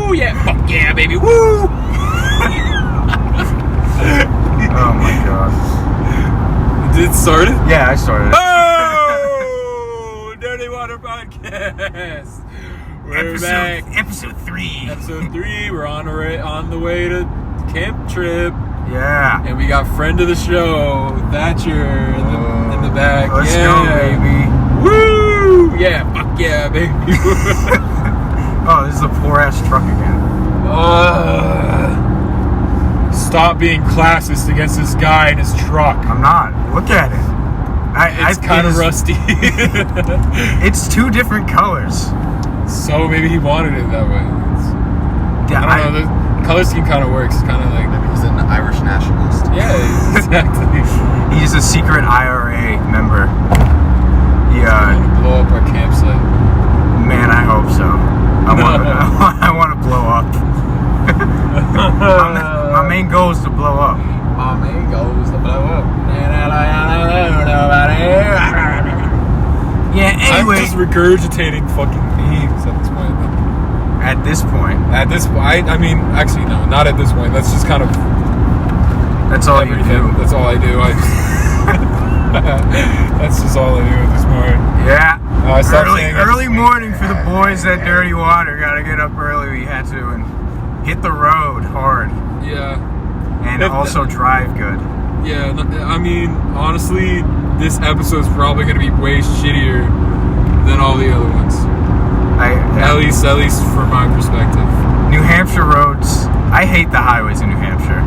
Woo! Yeah, fuck yeah, baby, woo! Oh my god. Did it start it? Yeah, I started. Oh! Dirty Water Podcast. We're back. Episode 3. Episode 3. We're on the way to camp trip. Yeah. And we got friend of the show, Thatcher, in the back. Let's go, baby. Woo! Yeah, fuck yeah, baby. Oh, this is a poor ass truck again. Stop being classist against this guy and his truck. I'm not. Look at it. It's kind of rusty. It's two different colors. So maybe he wanted it that way. Yeah, I don't know. The color scheme kind of works. It's kind of like... Maybe he's an Irish nationalist. Yeah, exactly. He's a secret IRA member. Yeah. Want to blow up our campsite. Man, I hope so. I want to blow up. My main goal is to blow up. My main goal is to blow up. Yeah, anyway. I'm just regurgitating fucking memes at this point. At this point. At this point, I mean, actually, no, not at this point. That's just kind of... That's all everything. you do. That's all I do. That's just all I do at this point. Yeah. Early morning for the boys at Dirty Water. Gotta get up early. We had to and hit the road hard. Yeah. And also drive good. Yeah. I mean, honestly, this episode's probably gonna be way shittier than all the other ones. At least from my perspective. New Hampshire roads. I hate the highways in New Hampshire.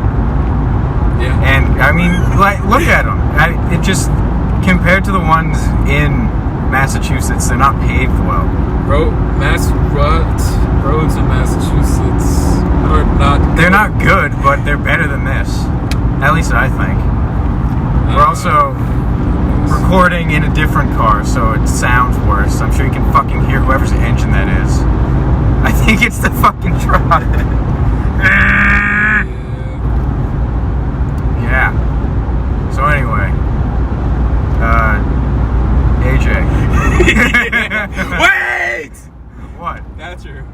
Yeah. And I mean, like, look at them. It just compared to the ones in Massachusetts, they're not paved well. Roads in Massachusetts are not good. They're not good, but they're better than this. At least I think. We're also recording in a different car, so it sounds worse. I'm sure you can fucking hear whoever's engine that is. I think it's the fucking truck. Yeah. So anyway, AJ. Wait! What? Thatcher,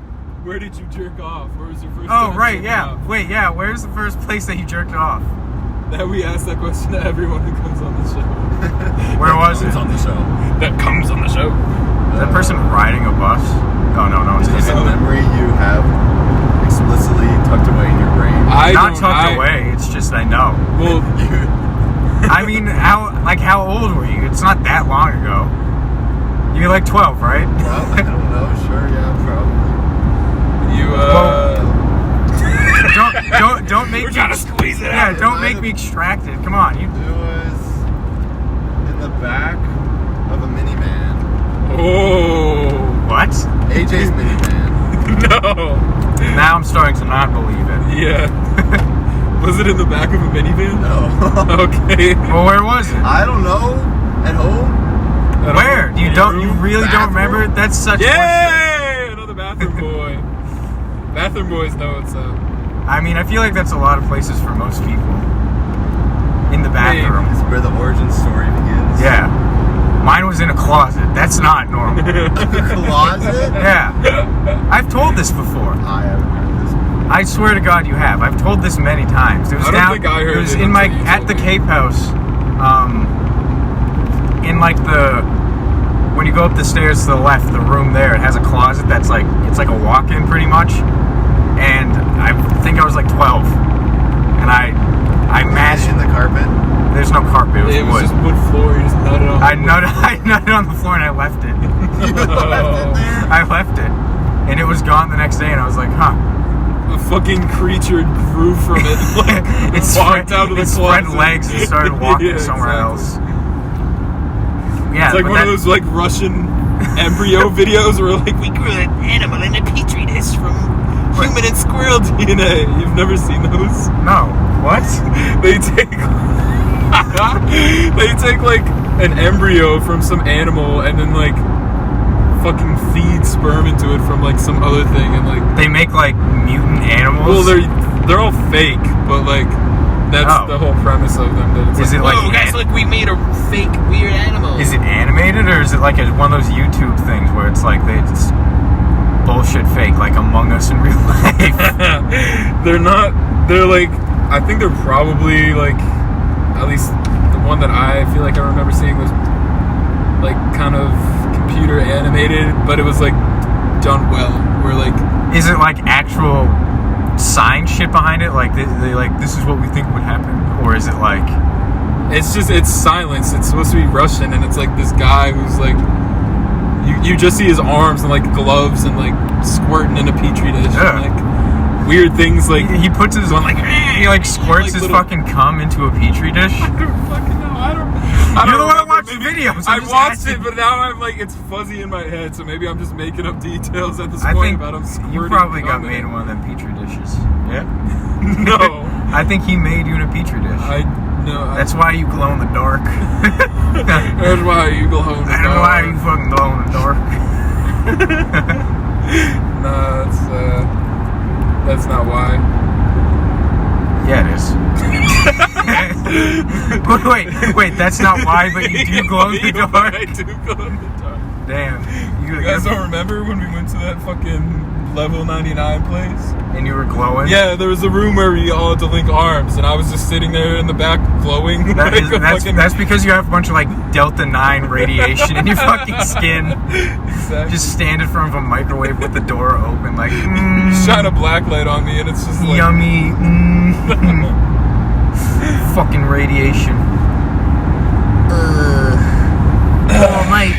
where did you jerk off? Where was your first? Oh, time right, jerking yeah. off? Wait, yeah. Where's the first place that you jerked off? That we ask that question to everyone who comes on the show. Where was it? On the show. That comes on the show. Is that person riding a bus? Oh no, Is this a it's memory you have explicitly tucked away in your brain? not tucked away. It's just I know. Well, I mean, how old were you? It's not that long ago. You're like 12, right? Well, I don't know. Sure, yeah, probably. Don't make we're trying to squeeze it out. Yeah, don't make me extract it. Come on, It was in the back of a minivan. Oh. What? AJ's minivan. No. Now I'm starting to not believe it. Yeah. Was it in the back of a minivan? No. Okay. Well, where was it? I don't know. At home? Where? You really don't remember? That's such. Yay! Another bathroom boy. Bathroom boys know what's up. I mean, I feel like that's a lot of places for most people. In the bathroom. It's where the origin story begins. Yeah. Mine was in a closet. That's not normal. Closet? Yeah. I've told this before. I haven't heard this before. I swear to God, you have. I've told this many times. It was I don't think I heard it was it in my until you at told the me. Cape House. In like when you go up the stairs to the left, the room there, it has a closet that's like it's like a walk-in pretty much. And I think I was like 12, and I mashed in the carpet. There's no carpet. It was wood. Just wood floor. You just nutted on. I nutted on the floor and I left it. I left it, and it was gone the next day. And I was like, huh. A fucking creature grew from it. Like, it walked out of the spread closet. legs and started walking Yeah, somewhere exactly. else. Yeah, It's like one of those like Russian embryo videos where like we grew an animal in a petri dish from human and squirrel DNA. You've never seen those? No. What? They take like an embryo from some animal and then like fucking feed sperm into it from like some other thing and like they make like mutant animals. Well, they're all fake, but like that's the whole premise of them. That it's is like, it like oh guys, look, we made a fake weird animal. Is it animated or is it like one of those YouTube things where it's like they just bullshit fake? like Among Us in real life. They're not. They're like. I think they're probably like. At least the one that I feel like I remember seeing was like kind of computer animated, but it was like done well. Where like. Is it like actual science shit behind it? Like they like this is what we think would happen, or is it like? It's silence. It's supposed to be Russian, and it's like this guy who's like. You just see his arms and like gloves and like squirting in a petri dish and like weird things like he puts his one like he like squirts his fucking cum into a petri dish. I don't fucking know. I don't You're the one remember. that watched videos. I watched it, but now I'm like it's fuzzy in my head, so maybe I'm just making up details at this point about him squirting. You probably got made in one of them petri dishes. Yeah. No. I think he made you in a petri dish. That's why you glow in the dark. That's why you glow in the dark. That's why you fucking glow in the dark. Nah, that's not why. Yeah, it is. wait, that's not why, but you do glow in the dark? I do glow in the dark. Damn. You guys don't remember when we went to that fucking Level 99 place? And you were glowing? Yeah, there was a room where we all had to link arms, and I was just sitting there in the back glowing. That's because you have a bunch of like Delta 9 radiation in your fucking skin. Exactly. Just stand in front of a microwave with the door open, like You shine a black light on me, and it's just like yummy. Fucking radiation. Oh mate.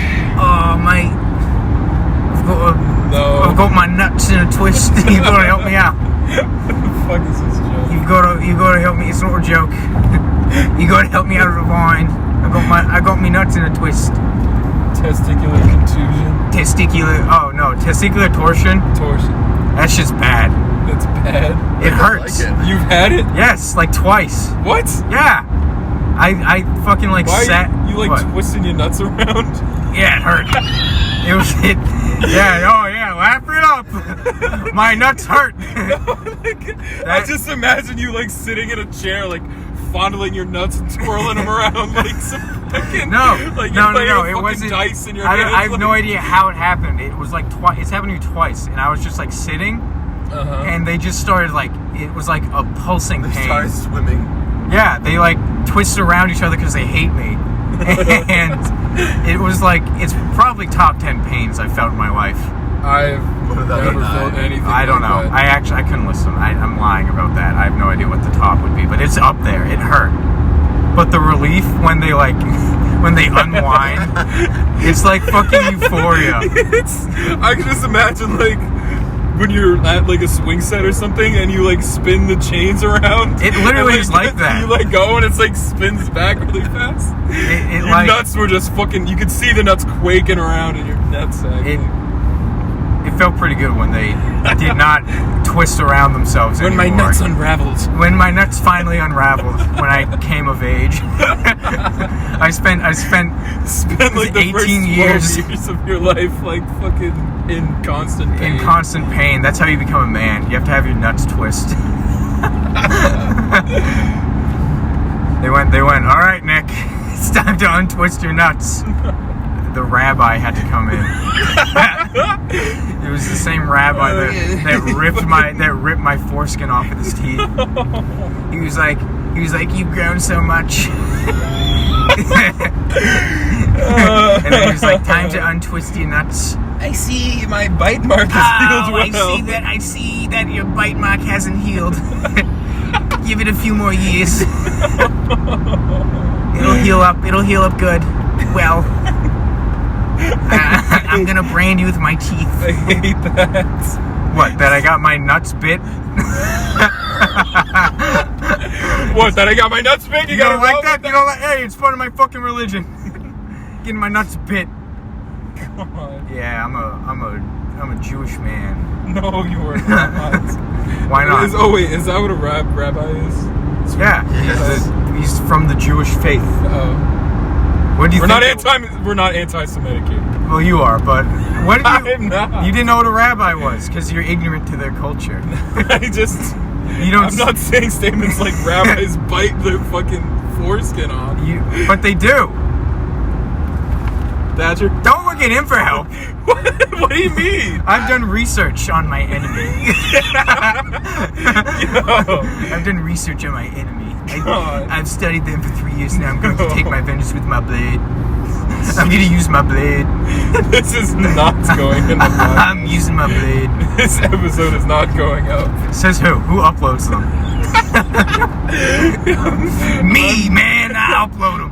I've got my nuts in a twist. You gotta help me out. What the fuck is this joke? You gotta help me. It's not a joke. You gotta help me out of the vine. I got me nuts in a twist. Testicular contusion. Testicular torsion. Torsion. That's just bad. That's bad. It hurts. Like it. You've had it? Yes, like twice. What? Yeah. I fucking like Why sat. you like what? twisting your nuts around? Yeah, it hurt. Yeah, oh yeah, laugh it up. My nuts hurt. I just imagine you like sitting in a chair, like fondling your nuts and twirling them around like some fucking No. It wasn't dice in your I hands. have no idea how it happened. It was like it's happened to me twice, and I was just like sitting, and they just started like it was like a pulsing They pain. started swimming. Yeah, they like twisted around each other because they hate me. And it was like, it's probably top 10 pains I've felt in my life. I've never felt anything. I don't know. That. I couldn't listen. I'm lying about that. I have no idea what the top would be, but it's up there. It hurt. But the relief when they like, when they unwind, it's like fucking euphoria. I can just imagine like, when you're at like a swing set or something and you like spin the chains around. It literally is like that. You like go and it's like spins back really fast. Your nuts were just fucking, you could see the nuts quaking around in your nutsack. It felt pretty good when they did not twist around themselves anymore. When my nuts unraveled. When my nuts finally unraveled, when I came of age. I spent like the 18 first 12 years of your life like fucking in constant pain. In constant pain. That's how you become a man. You have to have your nuts twist. They went, all right, Nick, it's time to untwist your nuts. The rabbi had to come in. It was the same rabbi that ripped my foreskin off with his teeth. He was like, you've grown so much. And then he was like, time to untwist your nuts. I see my bite mark has healed well. I see that your bite mark hasn't healed. Give it a few more years. It'll heal up good. Well, I'm gonna brand you with my teeth. I hate that. What, that I got my nuts bit? What, that I got my nuts bit? You don't like that? You don't like? Hey, it's part of my fucking religion. Getting my nuts bit. God. Yeah, I'm a Jewish man. No, you are not. Why not? Is that what a rabbi is? Yeah, he's from the Jewish faith. What do you think? We're not anti-Semitic here. Well, you are, but what did you? I'm not. You didn't know what a rabbi was because you're ignorant to their culture. I'm not saying statements like rabbis bite their fucking foreskin off. But they do. Thatcher? Don't look at him for help. What do you mean? I've done research on my enemy. I've done research on my enemy. I've studied them for 3 years now. I'm going to take my vengeance with my blade. I'm going to use my blade. This is not going in the podcast. I'm using my blade. This episode is not going up. Says who? Who uploads them? Me, man. I upload them.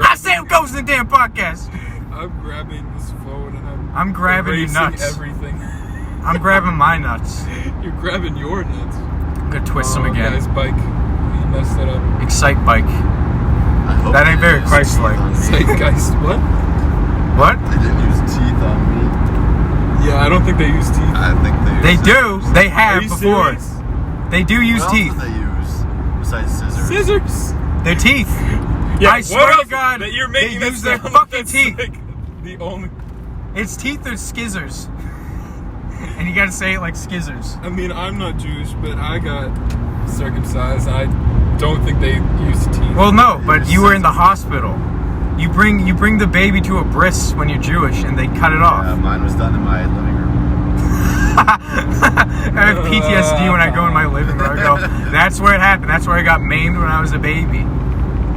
I say it goes in the damn podcast. I'm grabbing this phone and I'm grabbing your nuts. Everything. I'm grabbing my nuts. You're grabbing your nuts. I'm going to twist them again. Guy's bike. He messed it up. Excite bike. That ain't very Christ-like. Zeitgeist. What? What? They didn't use teeth on me. Yeah, I don't think they use teeth. I think they do. They have Are you before. serious? They do use what teeth. What else do they use besides scissors? Scissors. Their teeth. Yeah, I swear to God, that you're they making use their sound fucking that's teeth. Like the only. It's teeth or skizzers. And you gotta say it like skizzers. I mean, I'm not Jewish, but I got circumcised. I don't think they use teeth. Well, no, but you were in the hospital. You bring the baby to a bris when you're Jewish, and they cut it off. Mine was done in my living room. I have PTSD when I go in my living room. I go, that's where it happened. That's where I got maimed when I was a baby.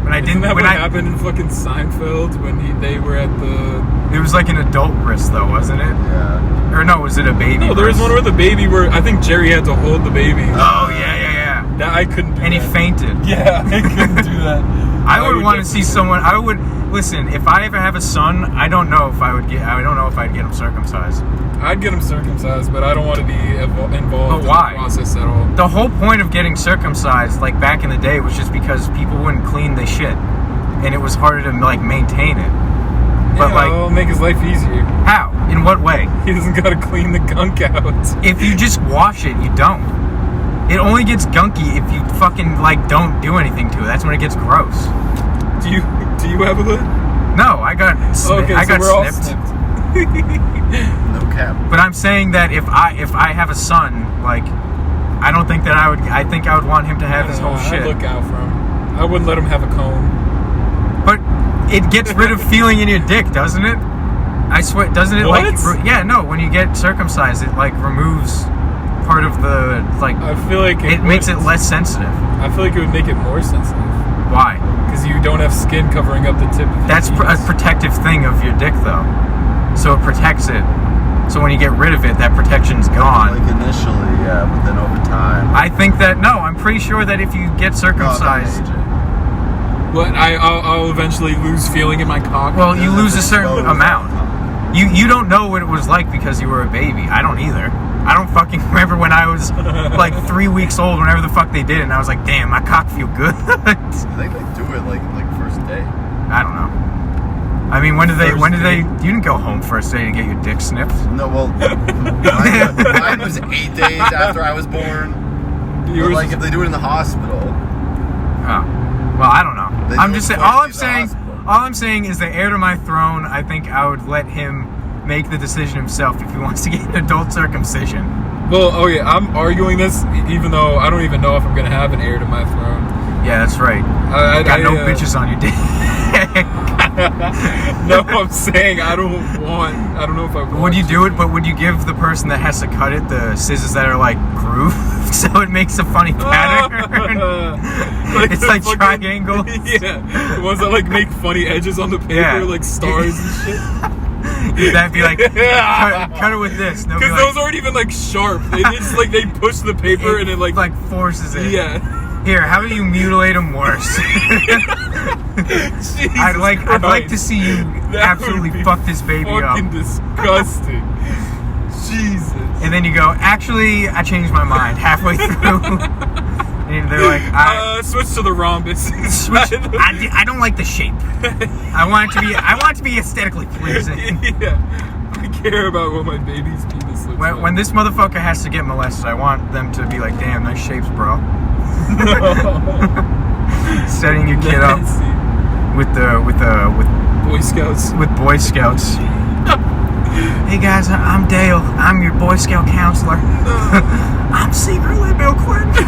When I didn't. Isn't that when what I happened in fucking Seinfeld when they were at the? It was like an adult bris, though, wasn't it? Yeah. Or no, was it a baby? No, there was bris? one where the baby I think Jerry had to hold the baby. Oh yeah. That I couldn't do. And that. he fainted. Yeah, I couldn't do that. I would want to see someone. I would listen. If I ever have a son, I don't know if I would get. I don't know if I'd get him circumcised. I'd get him circumcised, but I don't want to be involved in the process at all. The whole point of getting circumcised, like back in the day, was just because people wouldn't clean the shit, and it was harder to like maintain it. But it'll make his life easier. How? In what way? He doesn't gotta clean the gunk out. If you just wash it, you don't. It only gets gunky if you fucking like don't do anything to it. That's when it gets gross. Do you have a hood? No, I got snipped. Okay, I got so we're all snipped. No cap. But I'm saying that if I have a son, like, I don't think that I would. I think I would want him to have his whole shit. I'd look out for him. I wouldn't let him have a comb. But it gets rid of feeling in your dick, doesn't it? I swear, doesn't it? What? Like, yeah, no. When you get circumcised, it like removes part of the like. I feel like it makes it less sensitive. I feel like it would make it more sensitive. Why? Because you don't have skin covering up the tip of your That's a protective thing of your dick, though. So it protects it. So when you get rid of it, that protection's gone. Like initially, yeah, but then over time. I think that I'm pretty sure that if you get circumcised, but I'll eventually lose feeling in my cock. well, you lose a certain amount. You don't know what it was like because you were a baby. I don't either. I don't fucking remember when I was like 3 weeks old, whenever the fuck they did it, and I was like, damn, my cock feel good. I think they do it like first day. I don't know. I mean, when did they? You didn't go home first day to get your dick snipped. No, well, mine was 8 days after I was born. But like if they do it in the hospital. Oh, well, I don't know. I'm just saying. All I'm saying is the heir to my throne. I think I would let him make the decision himself if he wants to get an adult circumcision. Well, I'm arguing this even though I don't even know if I'm gonna have an heir to my throne. Yeah, that's right. You got no bitches on your dick. No, I'm saying I don't know if I want. Would you do it? But would you give the person that has to cut it the scissors that are like grooved, so it makes a funny pattern? It's like fucking, triangle. Yeah, the ones that like make funny edges on the paper, like stars and shit. That'd be like, cut it with this. Because those aren't even like sharp. They just like they push the paper and it like forces it. Yeah. Here, how do you mutilate them worse? I'd like to see you absolutely fuck this baby up. Fucking disgusting. Jesus. And then you go, actually, I changed my mind halfway through. And they're like, switch to the rhombus. I don't like the shape. I want it to be aesthetically pleasing. Yeah. I care about what my baby's penis looks like. When this motherfucker has to get molested, I want them to be like, damn, nice shapes, bro. Setting your kid up with Boy Scouts. With Boy Scouts. Hey guys, I'm Dale. I'm your Boy Scout counselor. I'm secretly Bill Clinton.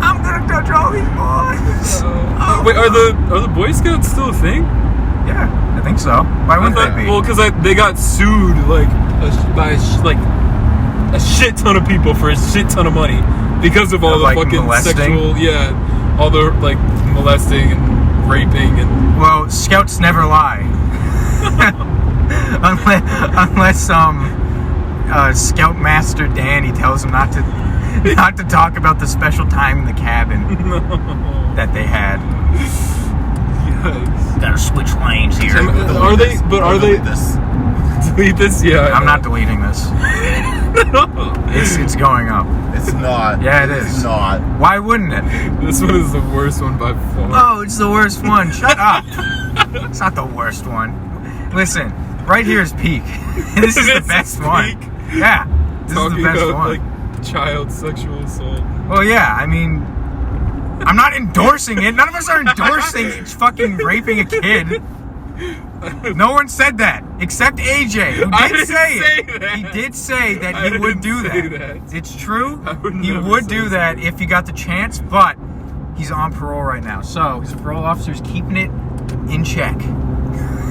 I'm gonna touch all these boys. Wait, are the Boy Scouts still a thing? Yeah, I think so. Why wouldn't they be? Well, because they got sued by a shit ton of people for a shit ton of money because of all the fucking molesting? sexual, all the molesting and raping and. Well, scouts never lie, unless Scoutmaster Danny tells him not to talk about the special time in the cabin that they had. Yikes. Gotta switch lanes here. Are they? But are they? Delete this? Yeah. I'm not deleting this. It's going up. It's not. Yeah, it is. It's not. Why wouldn't it? This one is the worst one by far. Oh, it's the worst one. Shut up. It's not the worst one. Listen, right here is peak. This is the best one. Yeah, this is the best one. Child sexual assault. Well, yeah, I mean, I'm not endorsing it. None of us are endorsing fucking raping a kid. No one said that, except AJ, who did say it. He did say that he would do that. It's true. He would do that if he got the chance, but he's on parole right now. So his parole officer's keeping it in check.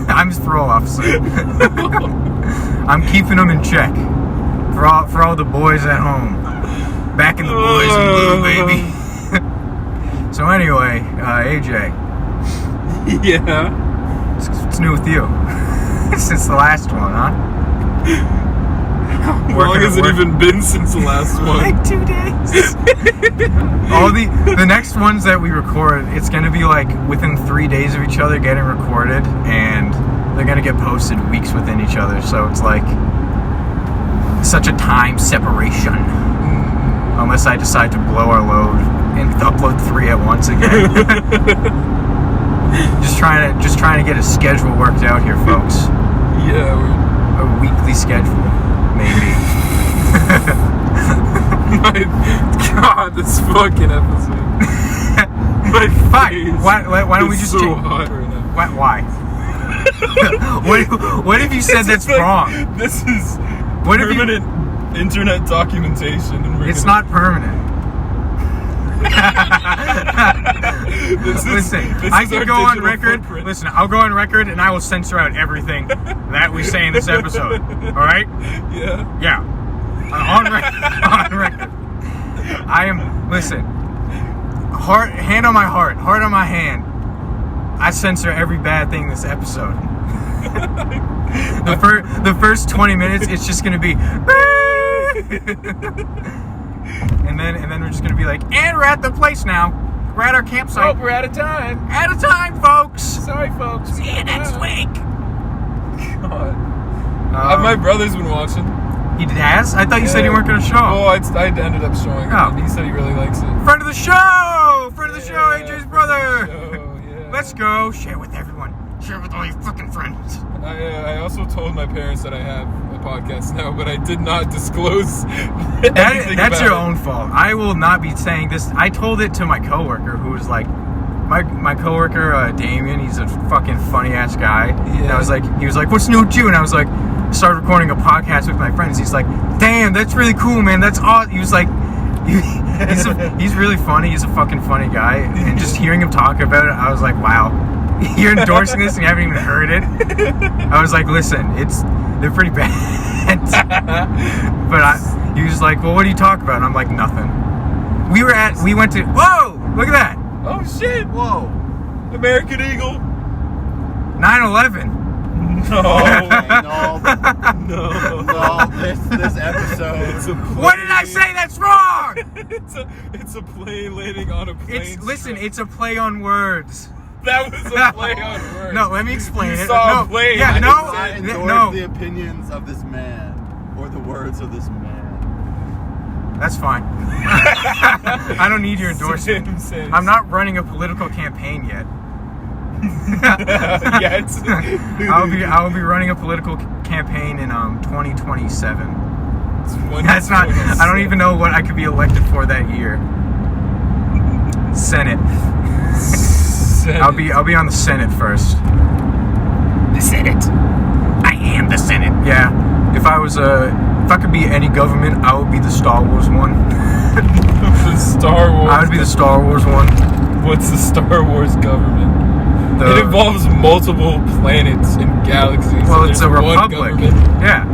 I'm his parole officer. I'm keeping him in check. For all the boys at home. Back in the boys in blue, baby. So anyway, AJ. Yeah? What's new with you? Since the last one, huh? How long has it even been since the last one? Like 2 days. All the next ones that we record, it's gonna be like within 3 days of each other getting recorded, and they're gonna get posted weeks within each other. So it's like such a time separation. Unless I decide to blow our load and upload 3 at once again. just trying to get a schedule worked out here, folks. Yeah, a weekly schedule, maybe. My God, this fucking episode. My face. Why don't we just so hot right now. Why? What if you said that's wrong? This is what permanent internet documentation. And it's not permanent. Listen, I can go on record. Footprint. Listen, I'll go on record and I will censor out everything that we say in this episode. All right? Yeah. Yeah. On record. I am. Listen. Hand on my heart. Heart on my hand. I censor every bad thing in this episode. The first 20 minutes, it's just gonna be. And then we're just gonna be like, and we're at the place now. We're at our campsite. Oh, we're out of time. Out of time, folks. Sorry, folks. See you next week. God. My brother's been watching. He has? I thought you said you weren't gonna show. Oh, I ended up showing him. He said he really likes it. Friend of the show! Friend of the show, AJ's brother! Yeah. Let's go. Share with everyone. Share with all your fucking friends. I also told my parents that I have a podcast now, but I did not disclose That's your own fault. I will not be saying this. I told it to my coworker, who was like, my coworker, Damien, he's a fucking funny ass guy. Yeah. And he was like, what's new with you? And I was like, started recording a podcast with my friends. He's like, damn, that's really cool, man. That's awesome. He was like, he's really funny. He's a fucking funny guy. And just hearing him talk about it, I was like, wow. You're endorsing this and you haven't even heard it? I was like, listen, they're pretty bad. But he was like, well, what do you talk about? And I'm like, nothing. We went to, whoa, look at that. Oh shit, whoa. American Eagle. 9/11. No, this episode. What did I say that's wrong? It's a plane landing on a plane. It's a play on words. That was a play on words. No, let me explain it. Saw a plane. Yeah, I no. did not endorse the opinions of this man or the words of this man. That's fine. I don't need your endorsement. Same. I'm not running a political campaign yet. Yet. I'll be running a political campaign in 2027. That's not. I don't even know what I could be elected for that year. Senate. I'll be on the Senate first. The Senate. I am the Senate. Yeah. If I could be any government, I would be the Star Wars one. The Star Wars. I would be the Star Wars one. What's the Star Wars government? It involves multiple planets and galaxies. Well, and it's a there's one republic. government. Yeah.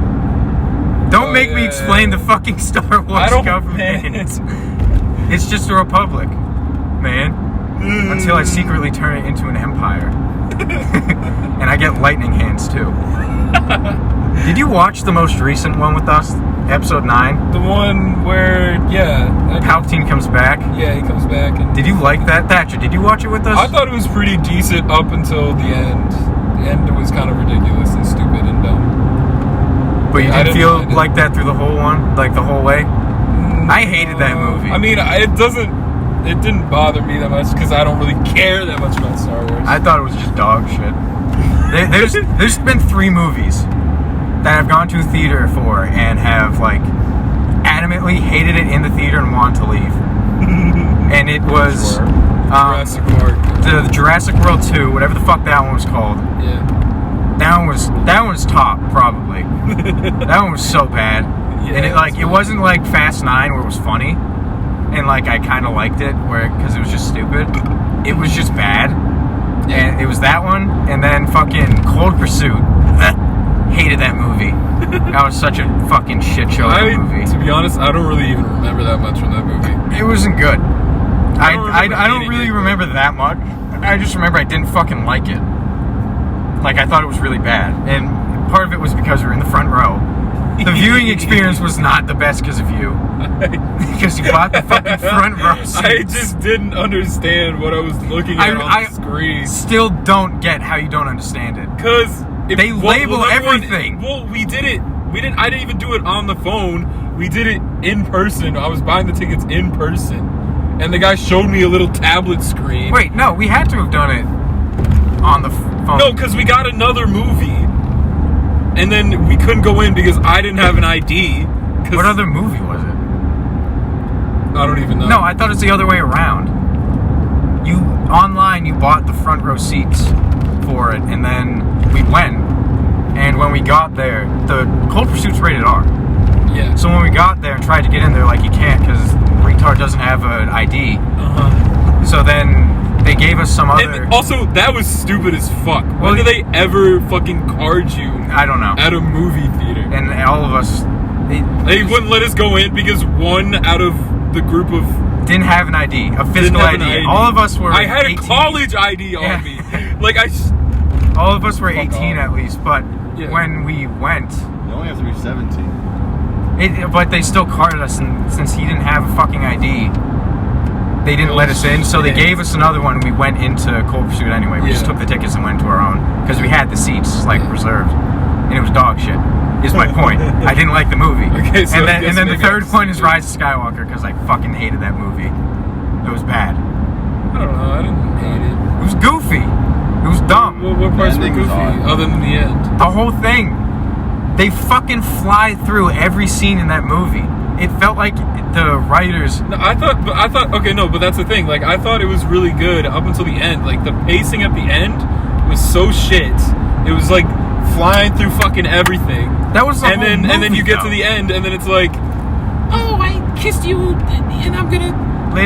Don't make me explain the fucking Star Wars government. It's just a republic, man. Until I secretly turn it into an empire. And I get lightning hands, too. Did you watch the most recent one with us? Episode 9? The one where, Palpatine comes back? Yeah, he comes back. And Did you like that? Thatcher, did you watch it with us? I thought it was pretty decent up until the end. The end was kind of ridiculous and stupid and dumb. But you didn't feel like that through the whole one? Like the whole way? No. I hated that movie. I mean, it didn't bother me that much because I don't really care that much about Star Wars. I thought it was just dog shit. There's been 3 movies that I've gone to a theater for and have, like, adamantly hated it in the theater and wanted to leave. And it was Jurassic Park. The Jurassic World 2, whatever the fuck that one was called. Yeah. That one was top, probably. That one was so bad. Yeah, And it wasn't like Fast 9 where it was funny. And, like, I kind of liked it because it was just stupid. It was just bad. Yeah. And it was that one, and then fucking Cold Pursuit. Hated that movie. That was such a fucking shit show of a movie. To be honest, I don't really even remember that much from that movie. It wasn't good. I don't hating really it. remember that much. I just remember I didn't fucking like it. Like, I thought it was really bad. And part of it was because we were in the front row. The viewing experience was not the best because of you. Because you bought the fucking front row seats. I just didn't understand what I was looking at on the screen. Still don't get how you don't understand it. Because they label everything. We did it. I didn't even do it on the phone. We did it in person. I was buying the tickets in person. And the guy showed me a little tablet screen. Wait, no, we had to have done it on the phone. No, because we got another movie. And then we couldn't go in because I didn't have an ID. What other movie was it? I don't even know. No, I thought it's the other way around. Online, you bought the front row seats for it, and then we went. And when we got there, the Cold Pursuit's rated R. Yeah. So when we got there and tried to get in there, like, you can't because retard doesn't have an ID. Uh-huh. So then they gave us some other... And also, that was stupid as fuck. Well, when do they ever fucking card you? I don't know. At a movie theater. And all of us... They wouldn't let us go in because one out of the group of... Didn't have an ID. A physical ID. All of us were I had 18. a college ID on me. Like, all of us were 18 at least, but when we went... You only have to be 17. But they still carded us, and since he didn't have a fucking ID, they didn't let us in, so they gave us another one, and we went into Cold Pursuit anyway. We just took the tickets and went to our own, because we had the seats, like, reserved. And it was dog shit, is my point. I didn't like the movie. Okay, so and then the third point is Rise of Skywalker, because I fucking hated that movie. It was bad. I don't know, I didn't hate it. It was goofy. It was dumb. What parts were ending was goofy, odd. other than the end? The whole thing. They fucking fly through every scene in that movie. It felt like the writers... No, but that's the thing. Like, I thought it was really good up until the end. Like, the pacing at the end was so shit. It was like flying through fucking everything. That was the whole movie, and then you get though. to the end, and then it's like, oh, I kissed you, and I'm gonna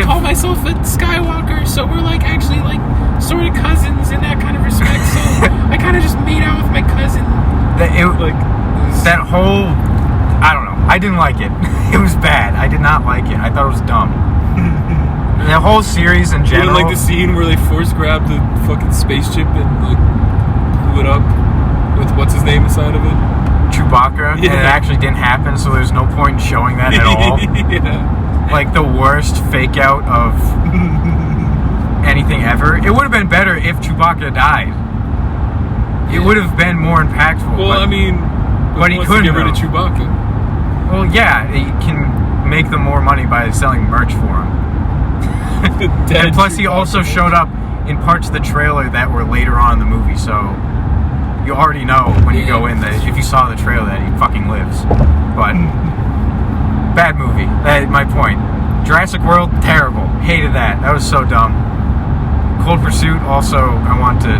call myself a Skywalker. So we're like actually like sort of cousins in that kind of respect. So I kind of just made out with my cousin. That whole, I don't know. I didn't like it. It was bad. I did not like it. I thought it was dumb. The whole series in general. Like the scene where they force grabbed the fucking spaceship and like blew it up with what's his name inside of it. Chewbacca. Yeah. And it actually didn't happen, so there's no point in showing that at all. Yeah. Like the worst fake out of anything ever. It would have been better if Chewbacca died. It would have been more impactful. Well, I mean, but he couldn't get rid of Chewbacca. Well, yeah, he can make them more money by selling merch for him. And plus, he also showed up in parts of the trailer that were later on in the movie, so you already know when you go in that if you saw the trailer that he fucking lives. But bad movie. That's my point. Jurassic World, terrible. Hated that. That was so dumb. Cold Pursuit, also, I want to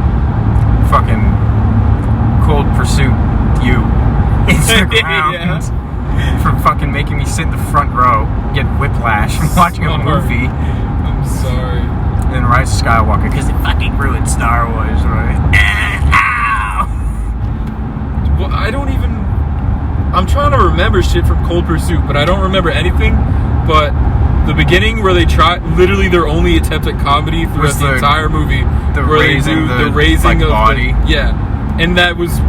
fucking Cold Pursuit you Instagram for fucking making me sit in the front row, get whiplash from watching a movie. I'm sorry. in Rise of Skywalker because it fucking ruined Star Wars, right? Ow! Well, I don't even. I'm trying to remember shit from Cold Pursuit, but I don't remember anything. But the beginning where they try, literally their only attempt at comedy throughout the entire movie, the where raising they do the raising of body. And that was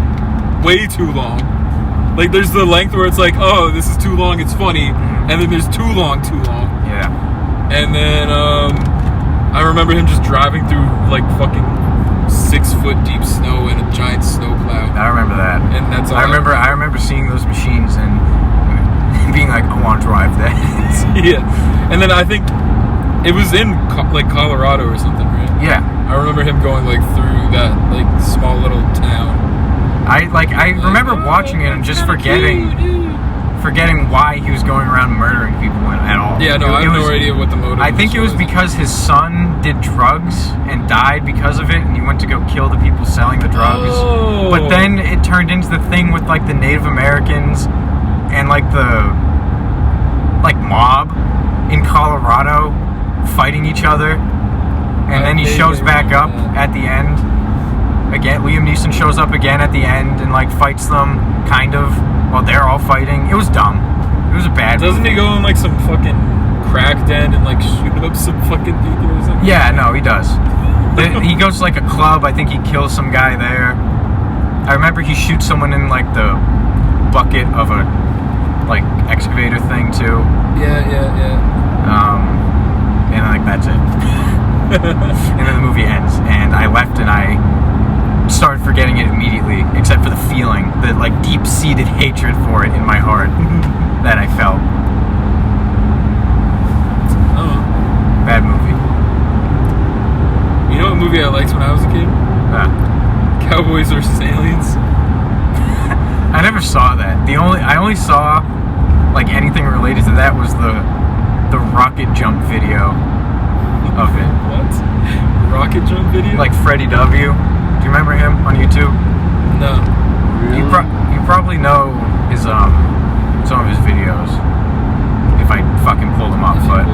way too long. Like there's the length where it's like, oh, this is too long, it's funny, and then there's too long. Yeah. And then I remember him just driving through like fucking 6 foot deep snow in a giant snowplow. I remember that. And that's all I remember seeing those machines and being like, I want to drive that. Yeah. And then I think it was in like Colorado or something, right? Yeah. I remember him going like through that like small little town. I remember watching it and just forgetting why he was going around murdering people at all. Yeah, no, I have no idea what the motive was. I think it was because his son did drugs and died because of it, and he went to go kill the people selling the drugs. Oh. But then it turned into the thing with like the Native Americans and like the mob in Colorado fighting each other. And then he shows back up at the end. Again, Liam Neeson shows up again at the end and like fights them, kind of, while they're all fighting. It was dumb. It was a bad Doesn't movie. he go in like some fucking crack den and like shoot up some fucking people or something? Yeah, no, he does. He goes to like a club. I think he kills some guy there. I remember he shoots someone in like the bucket of a like excavator thing too. Yeah. And like that's it. And then the movie ends, and I left and I started forgetting it immediately, except for the feeling, the like deep-seated hatred for it in my heart that I felt. Oh. Bad movie. You know what movie I liked when I was a kid? Cowboys vs. Aliens. I never saw that. I only saw like anything related to that was the rocket jump video of it. What? Rocket jump video? Like Freddie W. Do you remember him on YouTube? No. You probably know his some of his videos if I fucking pulled him up, but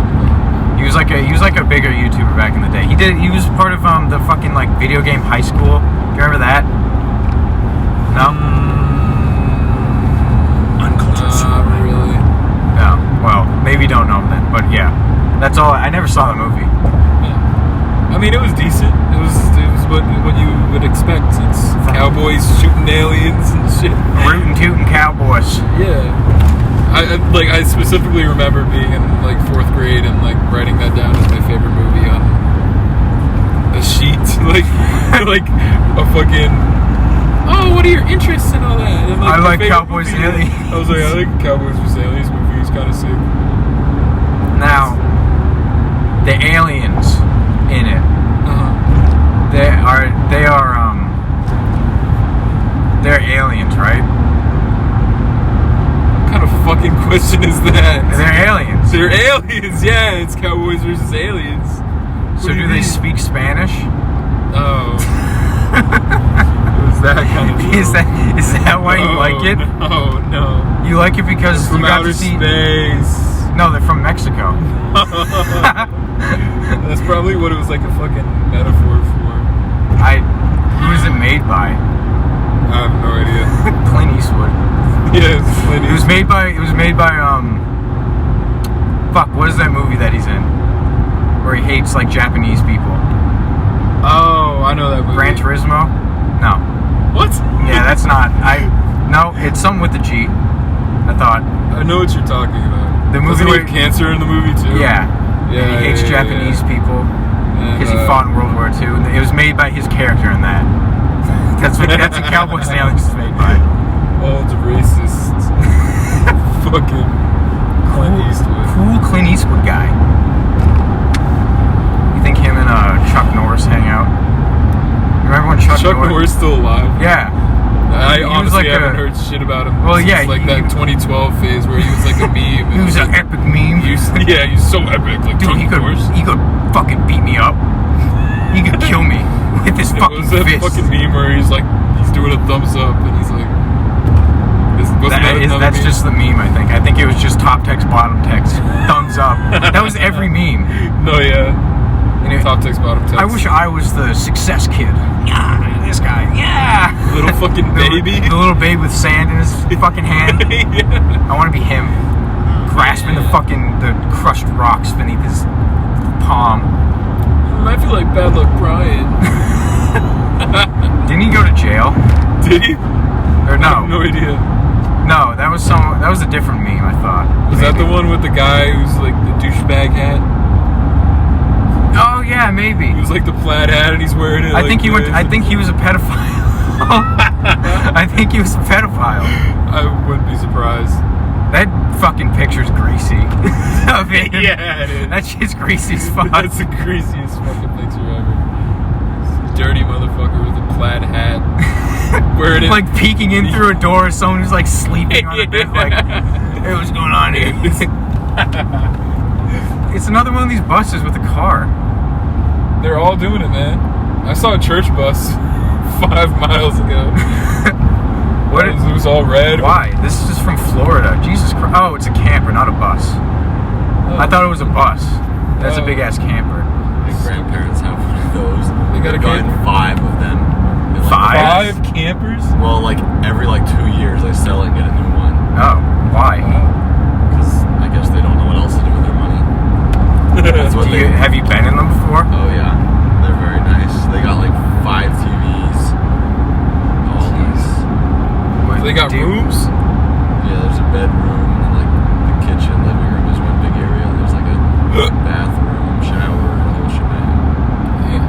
he was like a bigger YouTuber back in the day. He was part of the fucking like video game high school. Do you remember that? No? Uncultured. Really. No. Well, maybe you don't know him then, but yeah. That's all. I never saw the movie. I mean, it was decent. It was what you would expect. It's cowboys shooting aliens and shit. Rootin' tootin' cowboys. Yeah. I specifically remember being in like 4th grade and like writing that down as my favorite movie on a sheet, like a fucking. Oh, what are your interests and all that? And, I like Cowboys and Aliens. I was like, I like Cowboys vs. Aliens movie. It's kind of sick. Now, the aliens in it. They're aliens, right? What kind of fucking question is that? They're aliens. They're aliens, yeah. It's Cowboys versus Aliens. So do they speak Spanish? Oh. Is that kind of Is that why you like it? Oh no. You like it because From you got outer to see. space. No, they're from Mexico. That's probably what it was like a fucking metaphor for. Who is it made by? I have no idea. Clint Eastwood. Yeah, it's Clint It was made by fuck, what is that movie that he's in? Where he hates like Japanese people. Oh, I know that movie. Gran Turismo? No. What? Yeah, that's not. No, it's something with the G. I thought. I know what you're talking about. The movie Doesn't he where have cancer in the movie too? Yeah. Yeah. And he hates Japanese people And, because he fought in World War II. And it was made by his character in that. That's what Cowboys and Aliens is made by. Old racist. Fucking Clint Eastwood. Cool Clint Eastwood guy. You think him and Chuck Norris hang out? Remember when Chuck Norris still alive? Yeah. I He was honestly like haven't heard shit about him. Well, since yeah, like that 2012 phase where he was like a meme. He was an epic meme. He's so epic. Like Dude, Chuck he Norris. could fucking beat me up. He could kill me with his It fucking was that fist. fucking meme where he's doing a thumbs up and he's like, That's just the meme, I think. I think it was just top text, bottom text, thumbs up. That was every meme. No, yeah. Top text, bottom text. I wish I was the success kid. Yeah, this guy. Yeah. Little fucking baby. The little baby with sand in his fucking hand. Yeah. I want to be him. Grasping the crushed rocks beneath his palm. I feel like Bad Luck Brian. Didn't he go to jail? Did he? Or no? I have no idea. No, that was a different meme, I thought. Was that the one with the guy who's like the douchebag hat? Oh yeah, maybe. He was like the plaid hat and he's wearing it. I think he was a pedophile. I think he was a pedophile. I wouldn't be surprised. That fucking picture's greasy. Of him. Yeah, it is. That shit's greasy as fuck. That's the greasiest fucking picture ever. Dirty motherfucker with a plaid hat. Wearing it. Like peeking in through a door, someone who's like sleeping on a bed, like, hey, what's going on here? It's another one of these buses with a car. They're all doing it, man. I saw a church bus 5 miles ago. What? It was all red. Why? This is from Florida. Jesus Christ. Oh, it's a camper, not a bus. Oh. I thought it was a bus. That's a big ass camper. My grandparents have one of those. They got a gotten camper? 5 of them. They like- 5? 5 campers? Well, like every 2 years they sell it and get a new one. Oh, why? Because I guess they don't know what else to do with their money. That's what Have you been in them before? Oh yeah, they're very nice. They got 5 TVs. All nice. What They got do you- rooms? Yeah, there's a bedroom and the kitchen, living room is one big area. There's a bathroom, shower, and a whole shebang. Yeah.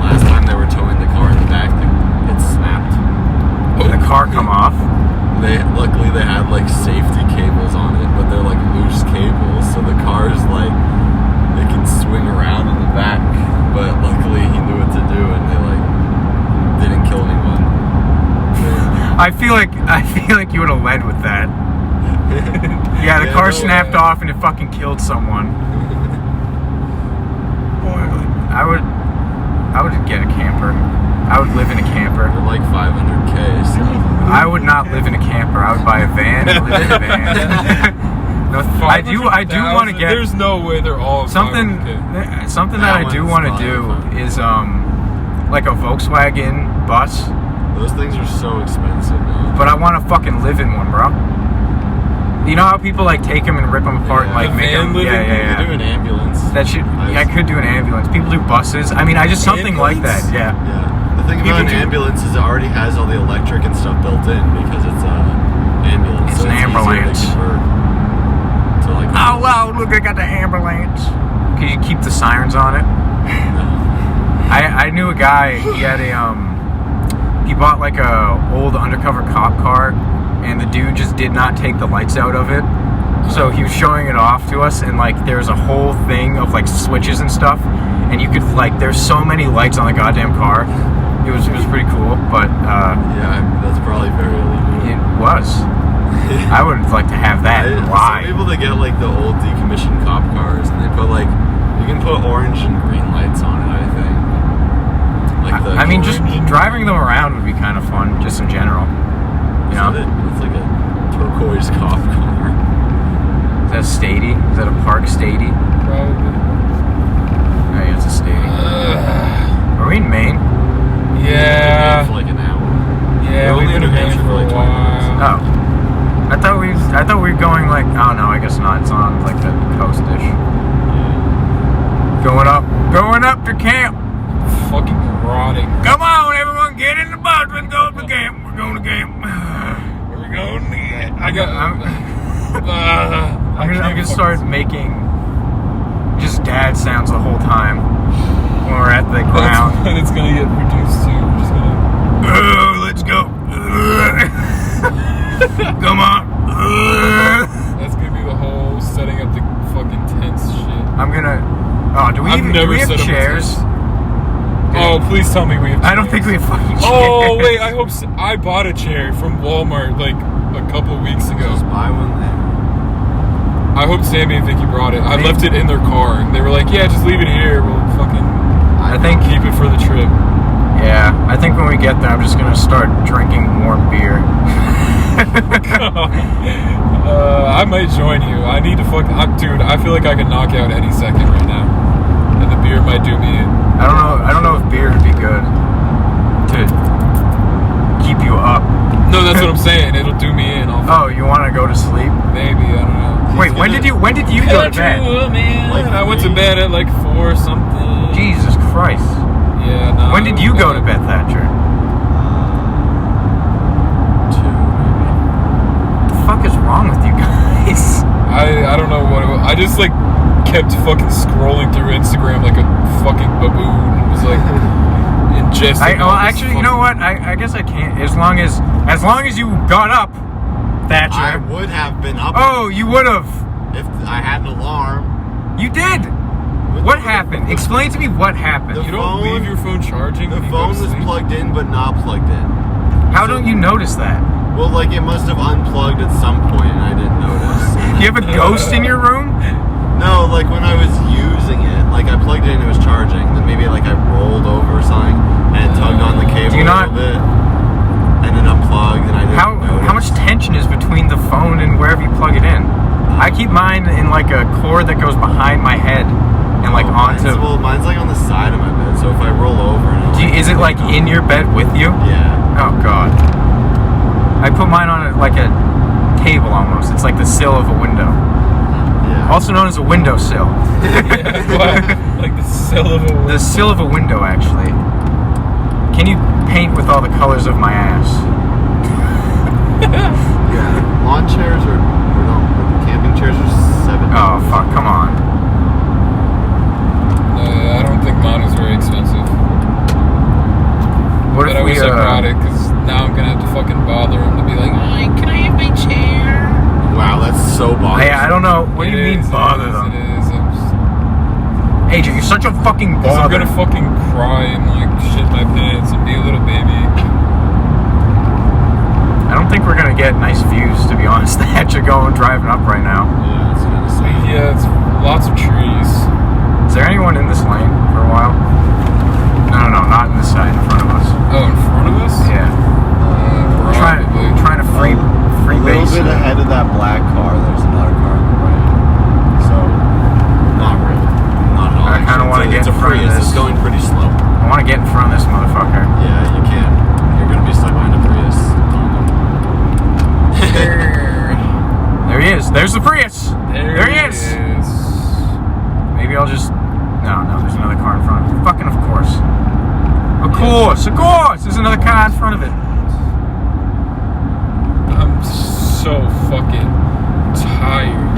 Last time they were towing the car in the back, it snapped. Did the car come off? Luckily they had safety cables on it, but they're loose cables, so the car's it can swing around in the back. But luckily he knew what to do, and they didn't kill anyone. I feel like you would have led with that. Yeah, the car snapped off and it fucking killed someone. I would get a camper. I would live in a camper. They're $500K. So. I would not live in a camper. I would buy a van and live in a van. No, I do want to get. There's no way they're all something. 500K. Something that I do want to do is like a Volkswagen bus. Those things are so expensive now. But I want to fucking live in one, bro. You know how people take them and rip them apart and make them. Yeah. They do an ambulance. That shit. I could do an ambulance. People do buses. I mean, something like that. Yeah. Yeah. The thing about an ambulance is it already has all the electric and stuff built in because it's an ambulance. It's so an ambulance. Oh wow! Look, I got the ambulance. Can you keep the sirens on it? No. I knew a guy. He had he bought a old undercover cop car, and the dude just did not take the lights out of it. So he was showing it off to us, and there's a whole thing of switches and stuff, and you could there's so many lights on the goddamn car. It was pretty cool, but yeah, that's probably very illegal. it was. I would like to have that. Why? Some people that get the old decommissioned cop cars, and they put you can put orange and green lights on it. I think. I mean, just driving them around would be kind of fun, just in general. You know? It's like a turquoise cop car. Is that a Stady? Is that a Park Stady? Probably. Oh, yeah, it's a Stady. Are we in Maine? Yeah. For an hour. Yeah, We're we've been in Maine for a 20 while. minutes. Oh. I thought we were going oh no, I guess not. It's on the coast-ish. Yeah. Going up to camp. Fucking rotting. Come on, everyone, get in the bus. Let's go to camp. We're going to camp. We're going to get. I'm gonna start making just dad sounds the whole time when we're at the ground. And it's gonna get produced too. We're just gonna. Let's go. Come on. That's gonna be the whole setting up the fucking tents shit. I'm gonna. Oh, do we have chairs? Oh, please tell me we have chairs. I don't think we have fucking chairs. Oh, wait, I hope I bought a chair from Walmart a couple of weeks ago. Just buy one there. I hope Sammy and Vicky brought it. I left it in their car. They were like, yeah, just leave it here. We'll fucking keep it for the trip. Yeah, I think when we get there, I'm just gonna start drinking warm beer. I might join you. I need to dude, I feel like I can knock out any second right now. And the beer might do me in. I don't know if beer would be good to keep you up. No, that's what I'm saying. It'll do me in. Oh, you want to go to sleep? Maybe, I don't know. Wait, when did you go to bed? I went to bed at like 4 something. Jesus Christ. Yeah, no. When did you go to bed, Thatcher? 2 maybe. What the fuck is wrong with you guys? I don't know what it was. I just like kept fucking scrolling through Instagram like a fucking baboon. It was like ingesting. Well, actually, you know what? I guess I can't. As long as you got up, Thatcher. I would have been up. Oh, you would have. If I had an alarm. You did. What happened? Explain to me what happened. You don't leave your phone charging. The when you phone go to was sleep? plugged in, but not plugged in. How don't you notice that? Well, like it must have unplugged at some point, and I didn't notice. You have a ghost in your room? No, like when I was using it, like I plugged it in, it was charging. Then maybe like I rolled over or something, and it tugged on the cable a little bit, and then unplugged, and I didn't notice. How much tension is between the phone and wherever you plug it in? I keep mine in like a cord that goes behind my head and like onto. Mine's like on the side of my bed, so if I roll over, Is it like in your bed with you? Yeah. Oh God. I put mine on like a table almost. It's like the sill of a window. Yeah. Also known as a windowsill. Like the sill of a window. The sill of a window, actually. Can you paint with all the colors of my ass? Yeah. Lawn chairs or no, camping chairs are $7. Oh, fuck, come on. I don't think mine was very expensive. What But if I we, wish I brought it, because now I'm going to have to fucking bother him to be like, "Hey, can I have my chair?" Wow, that's so bothersome. Hey, I don't know. What do you mean bother them? It is. AJ, you're such a fucking I'm bother. going to fucking cry and like shit my pants and be a little baby. I don't think we're gonna get nice views, to be honest. That you're going driving up right now. Yeah, it's kind of sad. Yeah, it's lots of trees. Is there anyone in this lane for a while? No, not in this side, in front of us. Oh, in front of us? Yeah. Probably. Trying to free A little base. bit ahead of that black car, there's another car on the right. So, not really. Not at all. I kinda wanna get It's a in front of Prius. this. It's going pretty slow. I want to get in front of this motherfucker. Yeah, you can. You're gonna be stuck behind a Prius. There he is. There's the Prius. There he is. Maybe I'll just. No, there's another car in front of it. Fucking, of course. Of course. There's another car in front of it. I'm so fucking tired.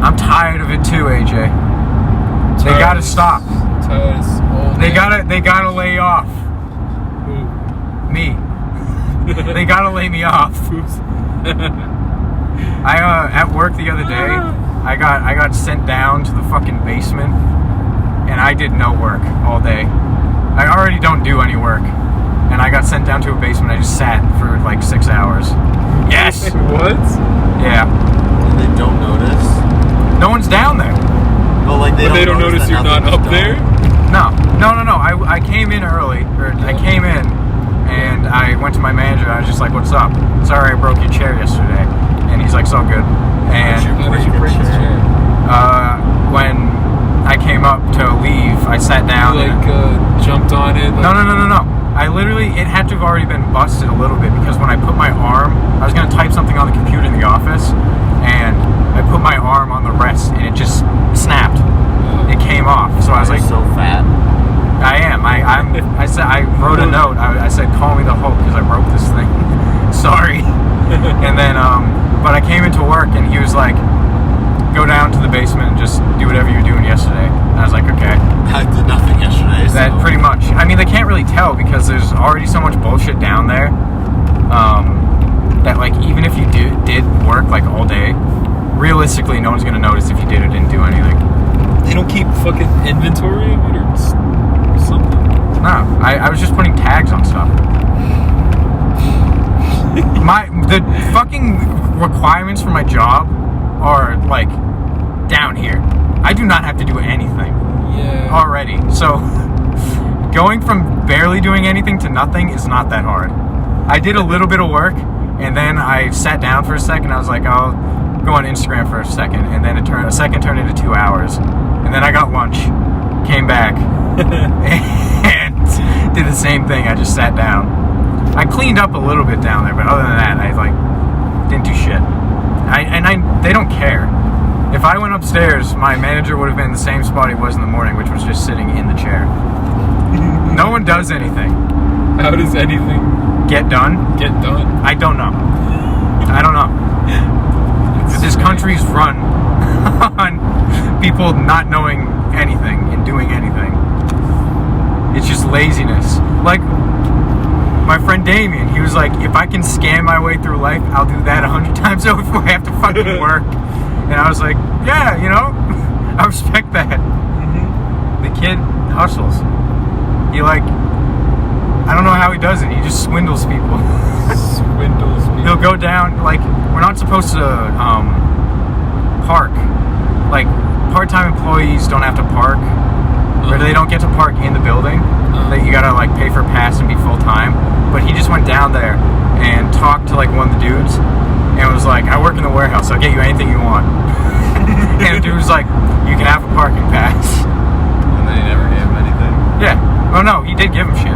I'm tired of it too, AJ. They gotta stop. Tired as all They day. gotta lay off. Who? Me. They gotta lay me off. I at work the other day, I got sent down to the fucking basement, and I did no work all day. I already don't do any work, and I got sent down to a basement. I just sat for like 6 hours. Yes. What? Yeah. And they don't notice. No one's down there. Well, like But they don't notice that you're not nothing up was there? done. No. I came in early, I came in, and I went to my manager. I was just like, "What's up? Sorry, I broke your chair yesterday." And he's like, "It's all good." And How did you break his chair? when I came up to leave, I sat down. You jumped on it? No. I literally, it had to have already been busted a little bit, because when I put my arm, I was going to type something on the computer in the office, and I put my arm on the rest, and it just snapped. It came off. So I was like, so fat. I am. I said, I wrote a note. I said, "Call me the Hulk," because I broke this thing. Sorry. And then, but I came into work, and he was like, "Go down to the basement and just do whatever you were doing yesterday." And I was like, "Okay." I did nothing yesterday. That So. pretty much. I mean, they can't really tell, because there's already so much bullshit down there. That like, even if you did work like all day, realistically, no one's gonna notice if you did or didn't do anything. They don't keep fucking inventory of it or something? No, I was just putting tags on stuff. The fucking requirements for my job are like down here. I do not have to do anything. Yeah. Already. So going from barely doing anything to nothing is not that hard. I did a little bit of work, and then I sat down for a second. I was like, I'll go on Instagram for a second, and then a second turned into 2 hours, and then I got lunch, came back, and did the same thing. I just sat down. I cleaned up a little bit down there, but other than that, I didn't do shit. They don't care. If I went upstairs, my manager would have been in the same spot he was in the morning, which was just sitting in the chair. No one does anything. How does anything get done? I don't know. This country's run on people not knowing anything and doing anything. It's just laziness. Like, my friend Damien, he was like, if I can scam my way through life, I'll do that 100 times over before I have to fucking work. And I was like, yeah, I respect that. Mm-hmm. The kid hustles. He I don't know how he does it. He just swindles people. He'll go down, we're not supposed to park. Like, part-time employees don't have to park. Or they don't get to park in the building. You gotta pay for a pass and be full-time. But he just went down there and talked to one of the dudes and was like, I work in the warehouse, I'll get you anything you want. And the dude was like, you can have a parking pass. And then he never gave him anything? Yeah. Oh no, he did give him shit.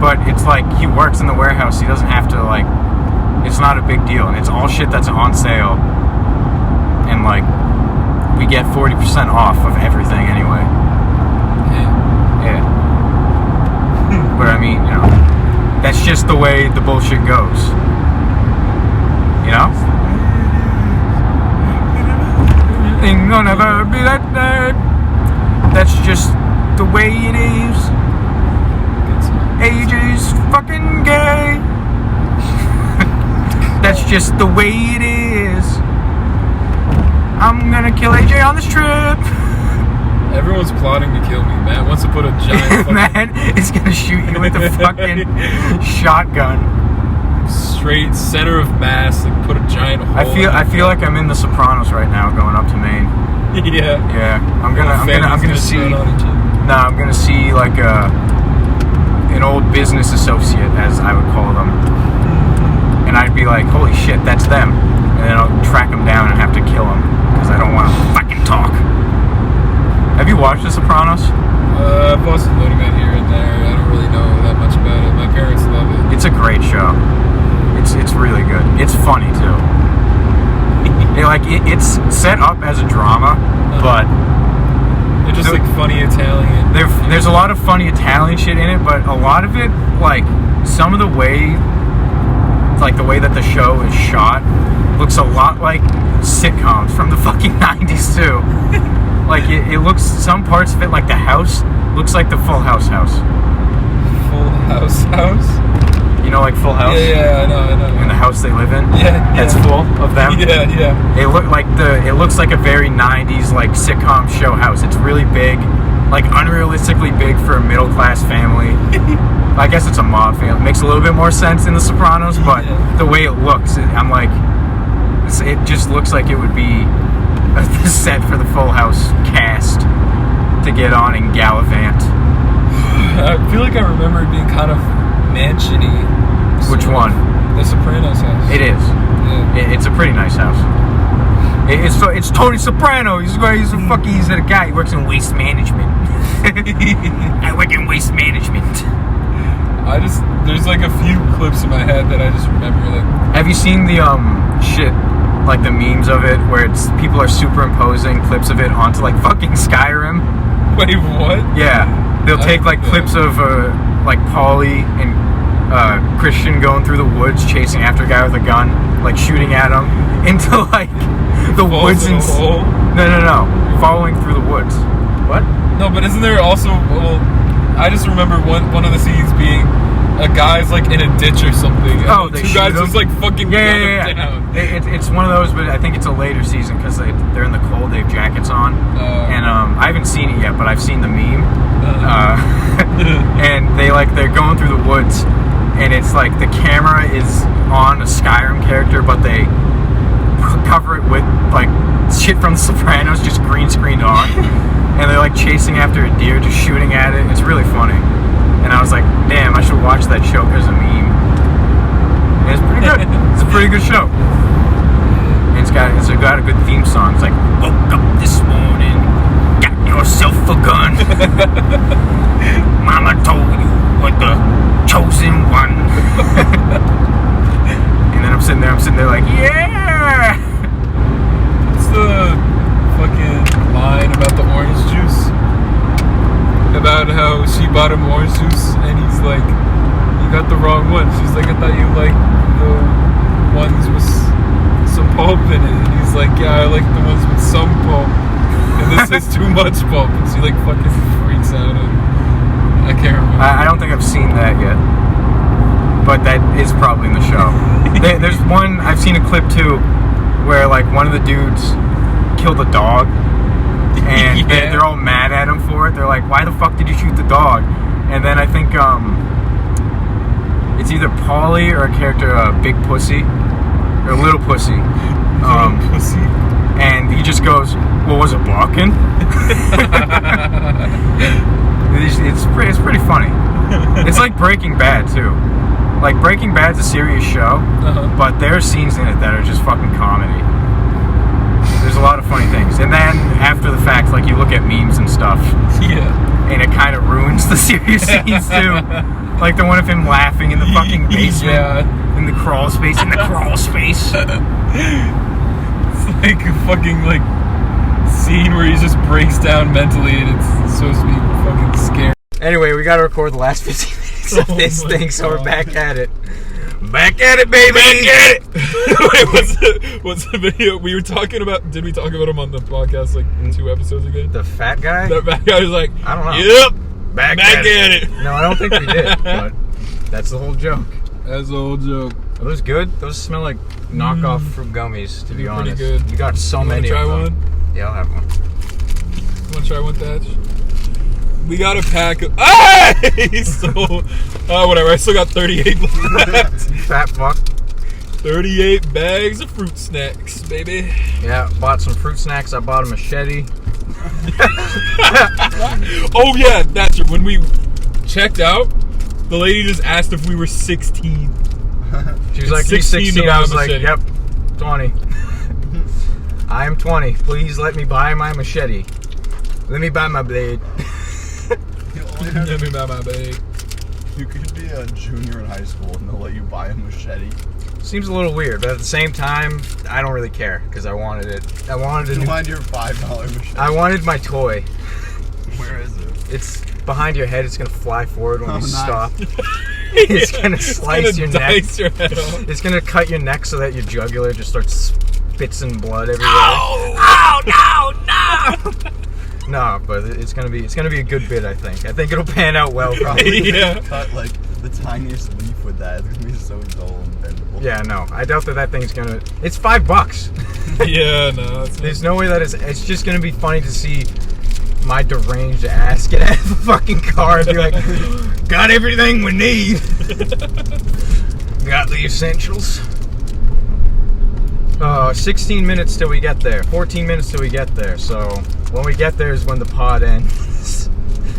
But it's he works in the warehouse, he doesn't have to it's not a big deal, and it's all shit that's on sale. And we get 40% off of everything anyway. Yeah. But I mean, that's just the way the bullshit goes. Ain't gonna ever be that day. That's just the way it is. Age is fucking gay. That's just the way it is. I'm gonna kill AJ on this trip. Everyone's plotting to kill me. Matt wants to put a giant Matt is gonna shoot you with a fucking shotgun. Straight center of mass, put a giant hole. I feel like I'm in The Sopranos right now, going up to Maine. Yeah. Yeah. I'm gonna see. I'm gonna see an old business associate, as I would call them, and I'd be like, holy shit, that's them, and then I'll track them down and have to kill them because I don't want to fucking talk. Have you watched The Sopranos? I've watched a little bit here and there. I don't really know that much about it. My parents love it. It's a great show. It's really good. It's funny too. It's set up as a drama, but they're just funny Italian. There's a lot of funny Italian shit in it, but a lot of it, some of the way, the way that the show is shot, looks a lot like sitcoms from the fucking 90s too. It looks, some parts of it, the house, looks like the Full House house. Full House house? Full House? Yeah, I know. And the house they live in? Yeah. That's full of them? Yeah. It looks like a very 90s, sitcom show house. It's really big, unrealistically big for a middle-class family. I guess it's a mob family. It makes a little bit more sense in The Sopranos, but the way it looks, it just looks like it would be a set for the Full House cast to get on and gallivant. I feel like I remember it being kind of mansion-y. Which one? The Sopranos house. It is. Yeah. It's a pretty nice house. It's Tony Soprano. He's a guy. He works in waste management. I work in waste management. There's a few clips in my head that I just remember. Have you seen the shit, the memes of it, where people are superimposing clips of it onto fucking Skyrim? Wait, what? Yeah, they'll take clips of Paulie and Christian going through the woods chasing after a guy with a gun, shooting at him into the woods and no, following through the woods. What? No, but isn't there also? Well, I just remember one of the scenes being a guy's in a ditch or something. And they two guys shoot just fucking gun him down. It's one of those, but I think it's a later season because they're in the cold. They have jackets on, and I haven't seen it yet, but I've seen the meme. And they're going through the woods, and it's the camera is on a Skyrim character, but they cover it with shit from The Sopranos, just green screened on, and they're chasing after a deer, just shooting at it. It's really funny, and I was like, damn, I should watch that show because of meme. And it's pretty good. It's a pretty good show. And it's got a good theme song. It's woke up this morning, got yourself a gun. Mama told you what the chosen one. And then I'm sitting there like, yeah. What's the fucking line about the orange juice? About how she bought him orange juice and he's like, you got the wrong one. She's like, I thought you liked the ones with some pulp in it. And he's like, yeah, I like the ones with some pulp. And this has too much pulp. And she like fucking freaks out. And I can't remember. I don't think I've seen that yet. But that is probably in the show. There's one, I've seen a clip too, where like one of the dudes killed a dog. And yeah. they're all mad at him for it. They're like, why the fuck did you shoot the dog? And then I think it's either Paulie or a character, Big Pussy, or Little Pussy. Pussy. And he just goes, well, was it barking? It's pretty funny. It's like Breaking Bad, too. Like, Breaking Bad's a serious show, but there are scenes in it that are just fucking comedy. There's a lot of funny things. And then, after the fact, like, you look at memes and stuff. Yeah. And it kind of ruins the serious scenes, too. Like the one of him laughing in the fucking basement. Yeah. In the crawl space. In the crawl space. It's like a fucking, like, scene where he just breaks down mentally and it's supposed to be fucking scary. Anyway, we gotta record the last 15 minutes of this thing, so we're back at it. Back at it, baby! Back at it! Wait, what's the video we were talking about? Did we talk about him on the podcast like 2 episodes ago? The fat guy? That fat guy was like, I don't know. Yep! Back at it! No, I don't think we did, but that's the whole joke. That's the whole joke. Are those good? Those smell like knockoff fruit gummies, to be honest. Pretty good. You got so many try of them. one? Yeah, I'll have one. You wanna try one, Thatch? We got a pack of... Hey! So... whatever. I still got 38 left. Fat fuck. 38 bags of fruit snacks, baby. Yeah, bought some fruit snacks. I bought a machete. Oh, yeah. That's it. When we checked out, the lady just asked if we were 16. She was like, you 16? I was like, yep, 20. I am 20. Please let me buy my machete. Let me buy my blade. Let me buy my bag. You could be a junior in high school and they'll let you buy a machete. Seems a little weird, but at the same time, I don't really care because I wanted it. I wanted You find your $5 machete. I wanted my toy. Where is it? It's behind your head. It's gonna fly forward when you nice. stop. It's gonna slice your neck. Your head off. It's gonna cut your neck so that your jugular just starts spitting blood everywhere. Ow! Oh no! No, but it's gonna be a good bit. I think it'll pan out well. Probably. Yeah. Cut like the tiniest leaf with that. It's gonna be so dull and bendable. Yeah, no, I doubt that thing's gonna. It's $5. Yeah, no. There's no way that it's just gonna be funny to see my deranged ass get out of the fucking car and be like, got everything we need. Got the essentials. 16 minutes till we get there. 14 minutes till we get there. So when we get there is when the pod ends.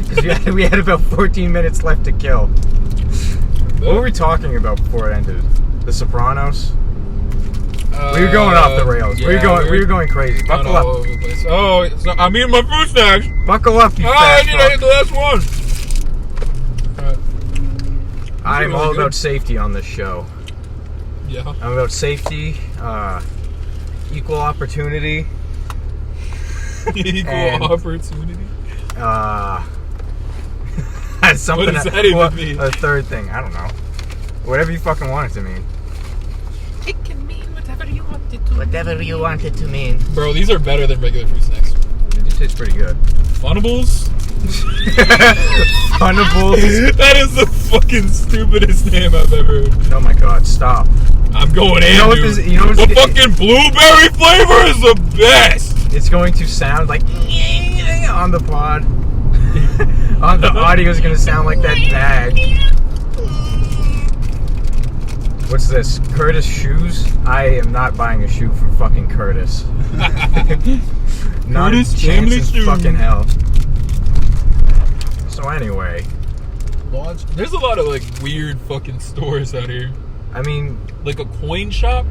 Because we had about 14 minutes left to kill. What were we talking about before it ended? The Sopranos? We were going off the rails. Yeah, we were going crazy. Buckle all up. over the place. Oh, I'm eating my fruit snacks. Buckle up, you I fat need to hit the last one. I'm really all good. about safety on this show. Yeah. I'm about safety, equal opportunity. Equal opportunity. Something What does that even mean? A third thing. I don't know. Whatever you fucking want it to mean. It can mean whatever you want it to. Whatever you want it to mean. Bro, these are better than regular fruit snacks. They do taste pretty good. Funables? Funables? That is the fucking stupidest name I've ever heard. Oh my god, stop. I'm going in, know what dude. this- you know what's the the- fucking blueberry flavor is the best. It's going to sound like on the pod. On the audio is going to sound like that bag. What's this? Curtis shoes? I am not buying a shoe from fucking Curtis. Not a Curtis chance family in shoe. fucking hell. So anyway, There's a lot of like weird fucking stores out here. I mean, Like a coin shop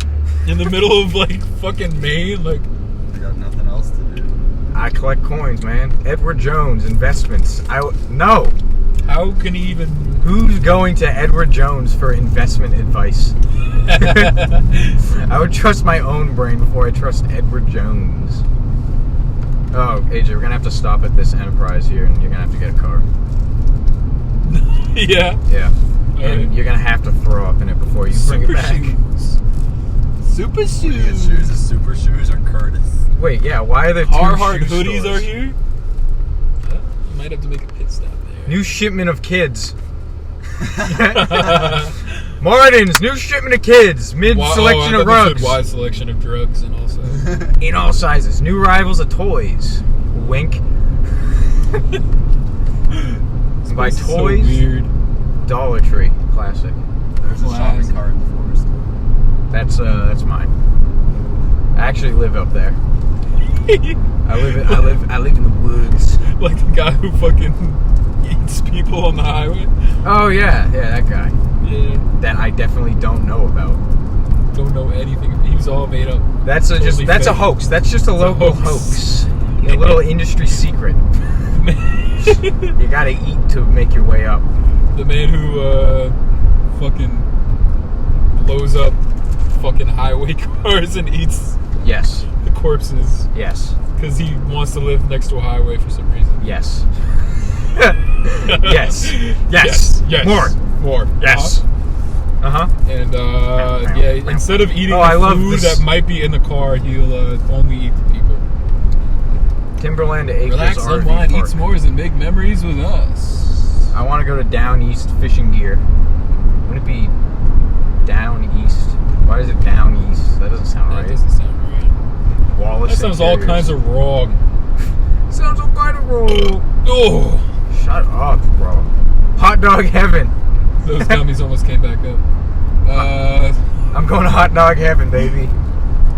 in the middle of like fucking Maine. Like, I got nothing else to do. I collect coins, man. Edward Jones Investments. No. How can he even? Who's going to Edward Jones for investment advice? I would trust my own brain before I trust Edward Jones. Oh, AJ, we're gonna have to stop at this Enterprise here, and you're gonna have to get a car. Yeah. Yeah. All And right. you're gonna have to throw up in it before you bring it back. Shoes. Super His shoes. shoes is Super Shoes or Curtis. Wait, yeah. Why are there two Carhartt shoe hoodies stores? are here. I might have to make a pit stop there. New shipment of kids. Martin's new shipment of kids. Mid selection of rugs. Wide selection of drugs and also. In all sizes. New rivals of toys. Wink. By This is so toys, weird. Dollar Tree. Classic. There's a shopping cart in the forest. That's mine. I actually live up there. I live in the woods. Like the guy who fucking eats people on the highway. Oh yeah, that guy. Yeah. That I definitely don't know about. Don't know anything. He was all made up. That's a Totally that's a fake. hoax. That's just a local hoax. A little industry secret. You gotta eat to make your way up. The man who fucking blows up fucking highway cars and eats Yes. the corpses Yes. because he wants to live next to a highway for some reason. Yes. Yes. Yes. More. Yes. Uh-huh. And yeah, instead of eating I the love food this. that might be in the car, he'll only eat the people. Timberland Acres Relax, RV unwind, eat Park. s'mores, and make memories with us. I want to go to Down East Fishing Gear. Wouldn't it be Down East? Why is it Down East? That doesn't sound That right. doesn't sound right. Wallace That sounds all Interiors. kinds of wrong. Sounds all kind of wrong. Oh, Shut up, bro. Hot Dog Heaven. those gummies almost came back up. I'm going to Hot Dog Heaven, baby.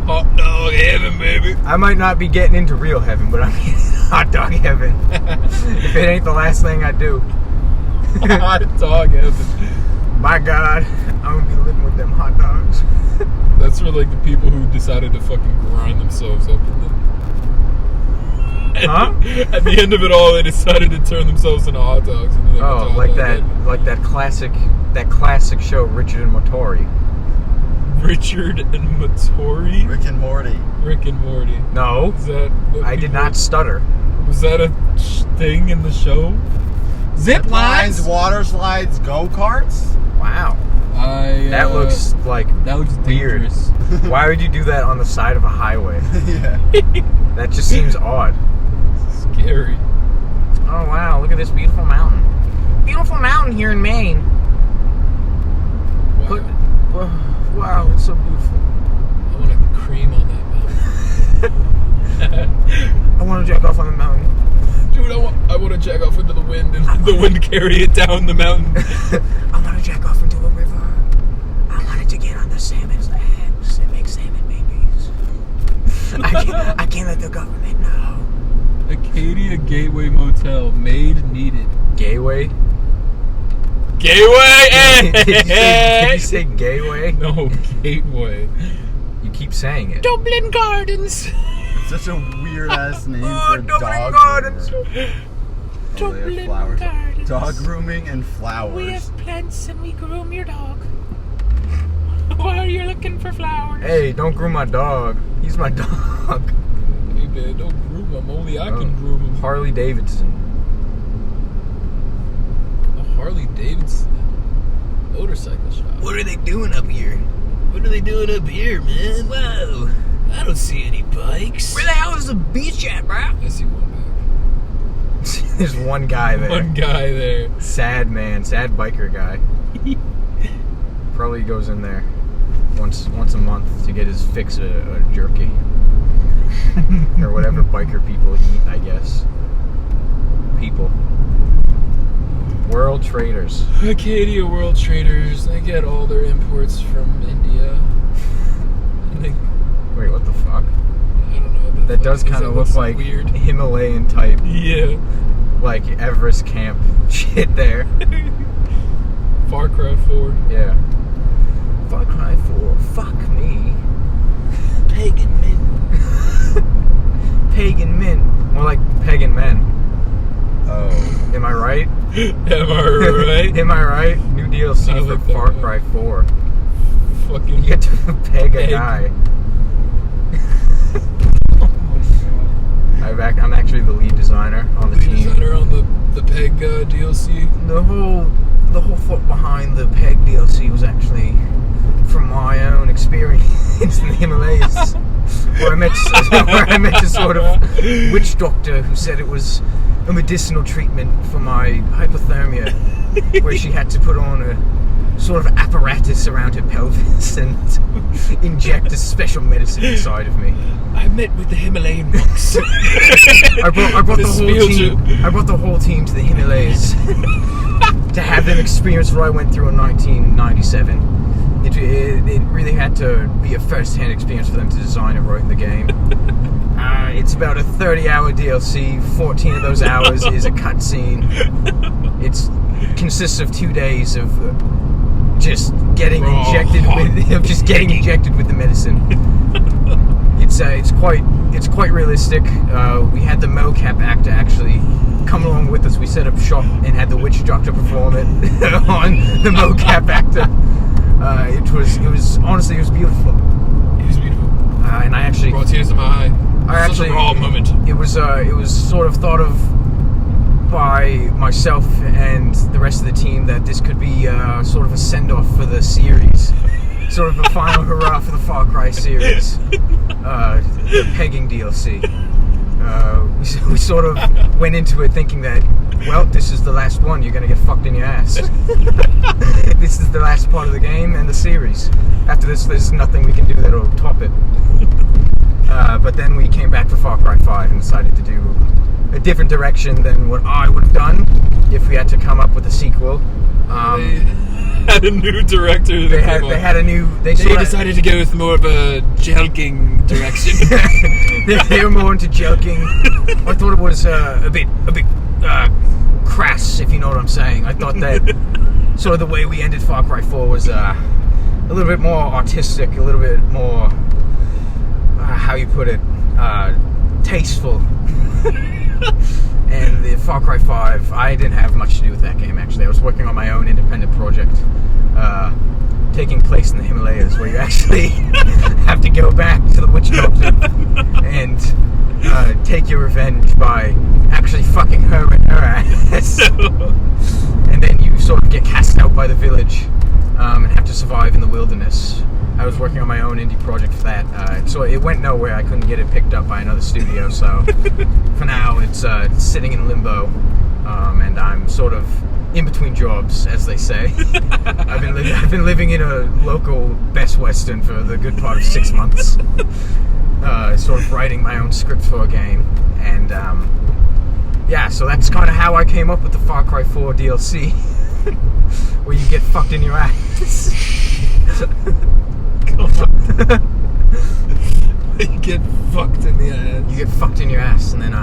Hot dog heaven, baby. I might not be getting into real heaven, but I'm in Hot Dog Heaven. If it ain't the last thing I do. Hot dog heaven. My God, I'm going to be living with them hot dogs. That's for like the people who decided to fucking grind themselves up. And Huh? At the end of it all, they decided to turn themselves into hot dogs. And then they went to Oh, hot like dog that, heaven. like that classic show, Richard and Morty. Richard and Matori. Rick and Morty. Rick and Morty. No, Is that? What I did people- not stutter. Was that a thing in the show? Zip Lines, water slides, go-karts? Wow, I. that looks like That looks weird. dangerous. Why would you do that on the side of a highway? Yeah. That just seems odd. Scary. Oh wow, look at this beautiful mountain. Beautiful mountain here in Maine. Wow. Put, wow, it's so beautiful. I want a cream on that mountain. I want to jack off on the mountain. Dude, I want to jack off into the wind and the wind carry it down the mountain. I want to jack off into a river. I wanted to get on the salmon's legs and make salmon babies. I can't let the government know. Acadia Gateway Motel, maid needed. Gayway? Gateway! Did you say gayway? No, Gateway. You keep saying it. Dublin Gardens. Such a weird-ass name Oh, for a Dublin dog Gardens. groomer. Oh, they have Dublin flowers. Gardens. Dog grooming and flowers. We have plants and we groom your dog. While you're looking for flowers. Hey, don't groom my dog. He's my dog. Hey man, don't groom him. Only I Oh. can groom him. Harley Davidson. A Harley Davidson motorcycle shop. What are they doing up here? What are they doing up here, man? Whoa. I don't see any bikes. Where the hell is the beach at, bro? I see one back. There's one guy there. One guy there. Sad man, sad biker guy. Probably goes in there once a month to get his fix of jerky. Or whatever biker people eat, I guess. People. World Traders. Acadia World Traders. They get all their imports from India. And they, Wait, what the fuck? I don't know. What the That fuck does is. kind of That look looks like weird. Himalayan type, Yeah. like Everest camp shit there. Far Cry 4. Yeah. Far Cry 4. Fuck me. Pagan men. Pagan men. Am I right? Am I right? New DLC I for like that Far one. Cry 4. Fucking You get to peg a Peg. guy. Oh my god. I'm actually the lead designer on the Lead team. designer on the Peg DLC. The whole thought behind the Peg DLC was actually from my own experience in the Himalayas, where I met a sort of witch doctor who said it was a medicinal treatment for my hypothermia, where she had to put on a sort of apparatus around her pelvis and inject a special medicine inside of me. I met with the Himalayan monks. I brought the This whole feels team. I brought the whole team to the Himalayas to have them experience what I went through in 1997. It really had to be a first-hand experience for them to design and write the game. It's about a 30-hour DLC. 14 of those hours is a cutscene. It consists of 2 days of just getting injected with the medicine. It's quite realistic. We had the mocap actor actually come along with us. We set up shop and had the witch doctor perform it on the mocap actor. It was honestly beautiful. It was beautiful. And I actually Brought tears to my eye. Such a raw moment. It was sort of thought of by myself and the rest of the team that this could be sort of a send-off for the series. Sort of a final hurrah for the Far Cry series. The pegging DLC. We sort of went into it thinking that, well, this is the last one, you're going to get fucked in your ass. This is the last part of the game and the series. After this, there's nothing we can do that'll top it. But then we came back for Far Cry 5 and decided to do a different direction than what I would have done if we had to come up with a sequel. They had a new director. They Decided to go with more of a jelking direction. they were more into joking. I thought it was a bit crass, if you know what I'm saying. I thought that sort of the way we ended Far Cry 4 was a little bit more artistic, a little bit more how you put it, tasteful. And the Far Cry 5, I didn't have much to do with that game, actually. I was working on my own independent project, taking place in the Himalayas, where you actually have to go back to the witch doctor and take your revenge by actually fucking her in her ass. And then you sort of get cast out by the village and have to survive in the wilderness. I was working on my own indie project for that. So it went nowhere. I couldn't get it picked up by another studio. So for now, it's sitting in limbo, and I'm sort of in between jobs, as they say. I've been living in a local Best Western for the good part of 6 months, sort of writing my own script for a game, and yeah. So that's kind of how I came up with the Far Cry 4 DLC, where you get fucked in your ass. You get fucked in the ass. You get fucked in your ass, and then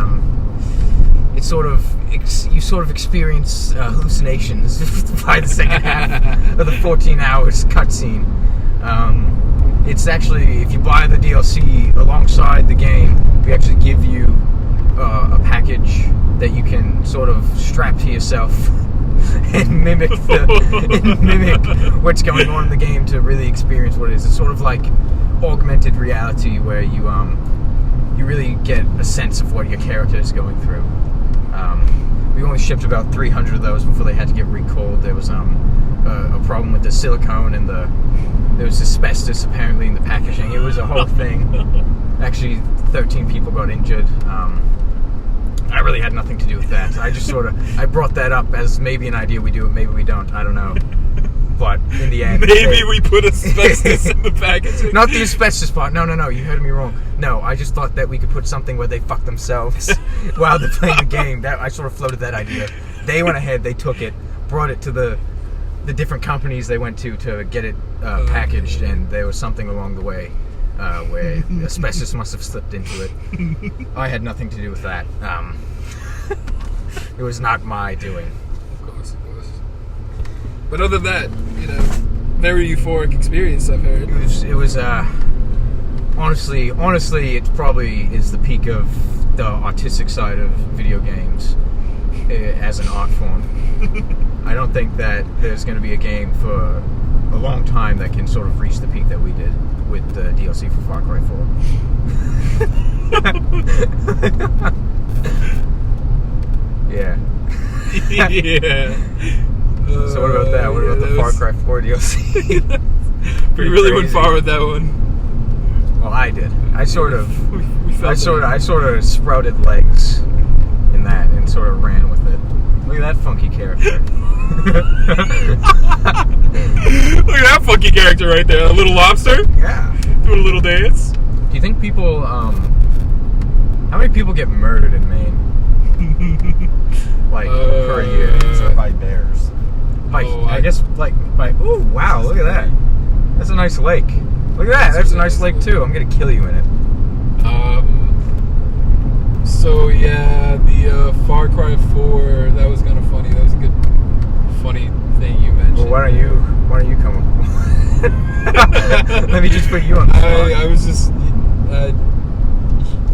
you sort of experience hallucinations by the second half of the 14 hours cutscene. It's actually, if you buy the DLC alongside the game, we actually give you a package that you can sort of strap to yourself and mimic what's going on in the game to really experience what it is. It's sort of like augmented reality, where you really get a sense of what your character is going through. We only shipped about 300 of those before they had to get recalled. There was a problem with the silicone, and there was asbestos apparently in the packaging. It was a whole thing. Actually, 13 people got injured. I really had nothing to do with that. I just I brought that up as maybe an idea. We do it, maybe we don't. I don't know. But in the end, Maybe we put asbestos in the packaging. Not the asbestos part. No. You heard me wrong. No, I just thought that we could put something where they fuck themselves while they're playing the game. I sort of floated that idea. They went ahead. They took it, brought it to the different companies they went to get it packaged, and there was something along the way where asbestos must have slipped into it. I had nothing to do with that. It was not my doing. Of course. But other than that, very euphoric experience, I've heard. It was honestly, it probably is the peak of the artistic side of video games. as an art form. I don't think that there's going to be a game for a long time that can sort of reach the peak that we did with the DLC for Far Cry 4. Yeah. Yeah. So what about that? What about the Far Cry 4 DLC? We really went far with that one. Well, I did. I sort of I sprouted legs in that and sort of ran with it. Look at that funky character. Look at that funky character right there. A little lobster Yeah. doing a little dance. Do you think people, how many people get murdered in Maine? Like, per year? By bears. I guess, like, ooh, wow, look at that. That's a nice lake. Look at that, that's a nice lake, too. I'm gonna kill you in it. So, yeah, the Far Cry 4, that was kind of funny. That was a good, funny thing you mentioned. Well, why don't you come up? Let me just put you on the spot. I was just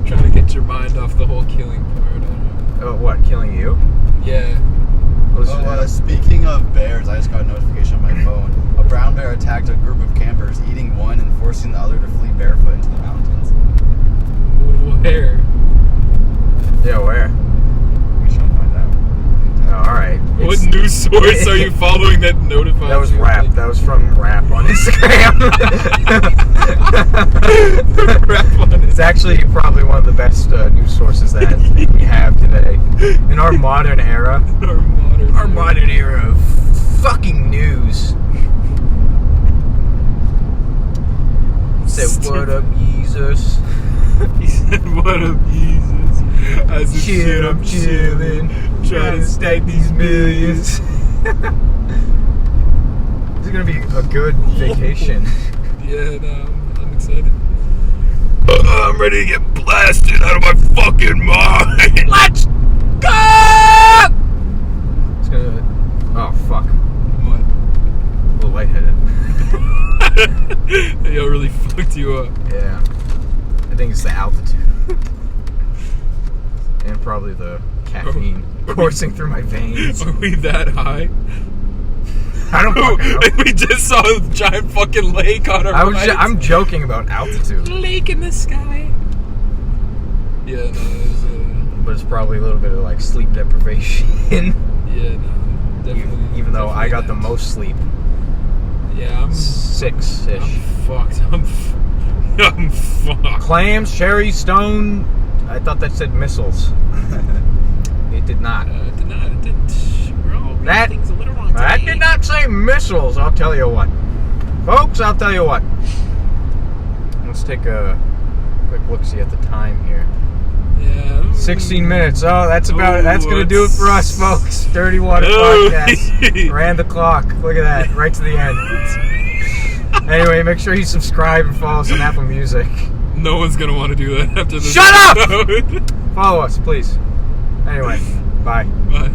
trying to get your mind off the whole killing part. Oh, what, killing you? Yeah. Speaking of bears, I just got a notification on my phone. A brown bear attacked a group of campers, eating one and forcing the other to flee barefoot into the mountains. Where? Yeah, where? We shall find out. Oh, alright. What news source are you following that notifies That was you? Rap. That was from Rap on Instagram. Rap on it. It's actually probably one of the best news sources that we have today. In our modern era. Our modern era of fucking news. Said, what up, Jesus? He said, what up, Jesus? I said, Shit, I'm chillin'. Trying to stack these millions. This is gonna be a good vacation. Yeah, no, I'm excited. I'm ready to get blasted out of my fucking mind. Let's go! It's gonna. Oh, fuck. What? A little lightheaded. Yo, really fucked you up. Yeah. I think it's the altitude. And probably the caffeine coursing through my veins. Are we that high? I don't fucking know. We just saw a giant fucking lake on our right. I'm joking about altitude. Lake in the sky. Yeah, no, it was, But it's probably a little bit of like sleep deprivation. yeah, no, definitely. Even though I got the that. most sleep. Yeah, I'm 6-ish. I'm fucked. I'm fucked. Clams, cherry, stone. I thought that said missiles. It did not. It did not. It didn't. We're all reading That- things a little wrong today. That did not say missiles, I'll tell you what. Folks, I'll tell you what. Let's take a quick look-see at the time here. Yeah. 16 minutes. Oh, that's about it. That's going to do it for us, folks. Dirty Water Oh. Podcast. Ran the clock. Look at that. Right to the end. Anyway, make sure you subscribe and follow us on Apple Music. No one's gonna want to do that after this. Shut up! episode. Follow us, please. Anyway, bye. Bye.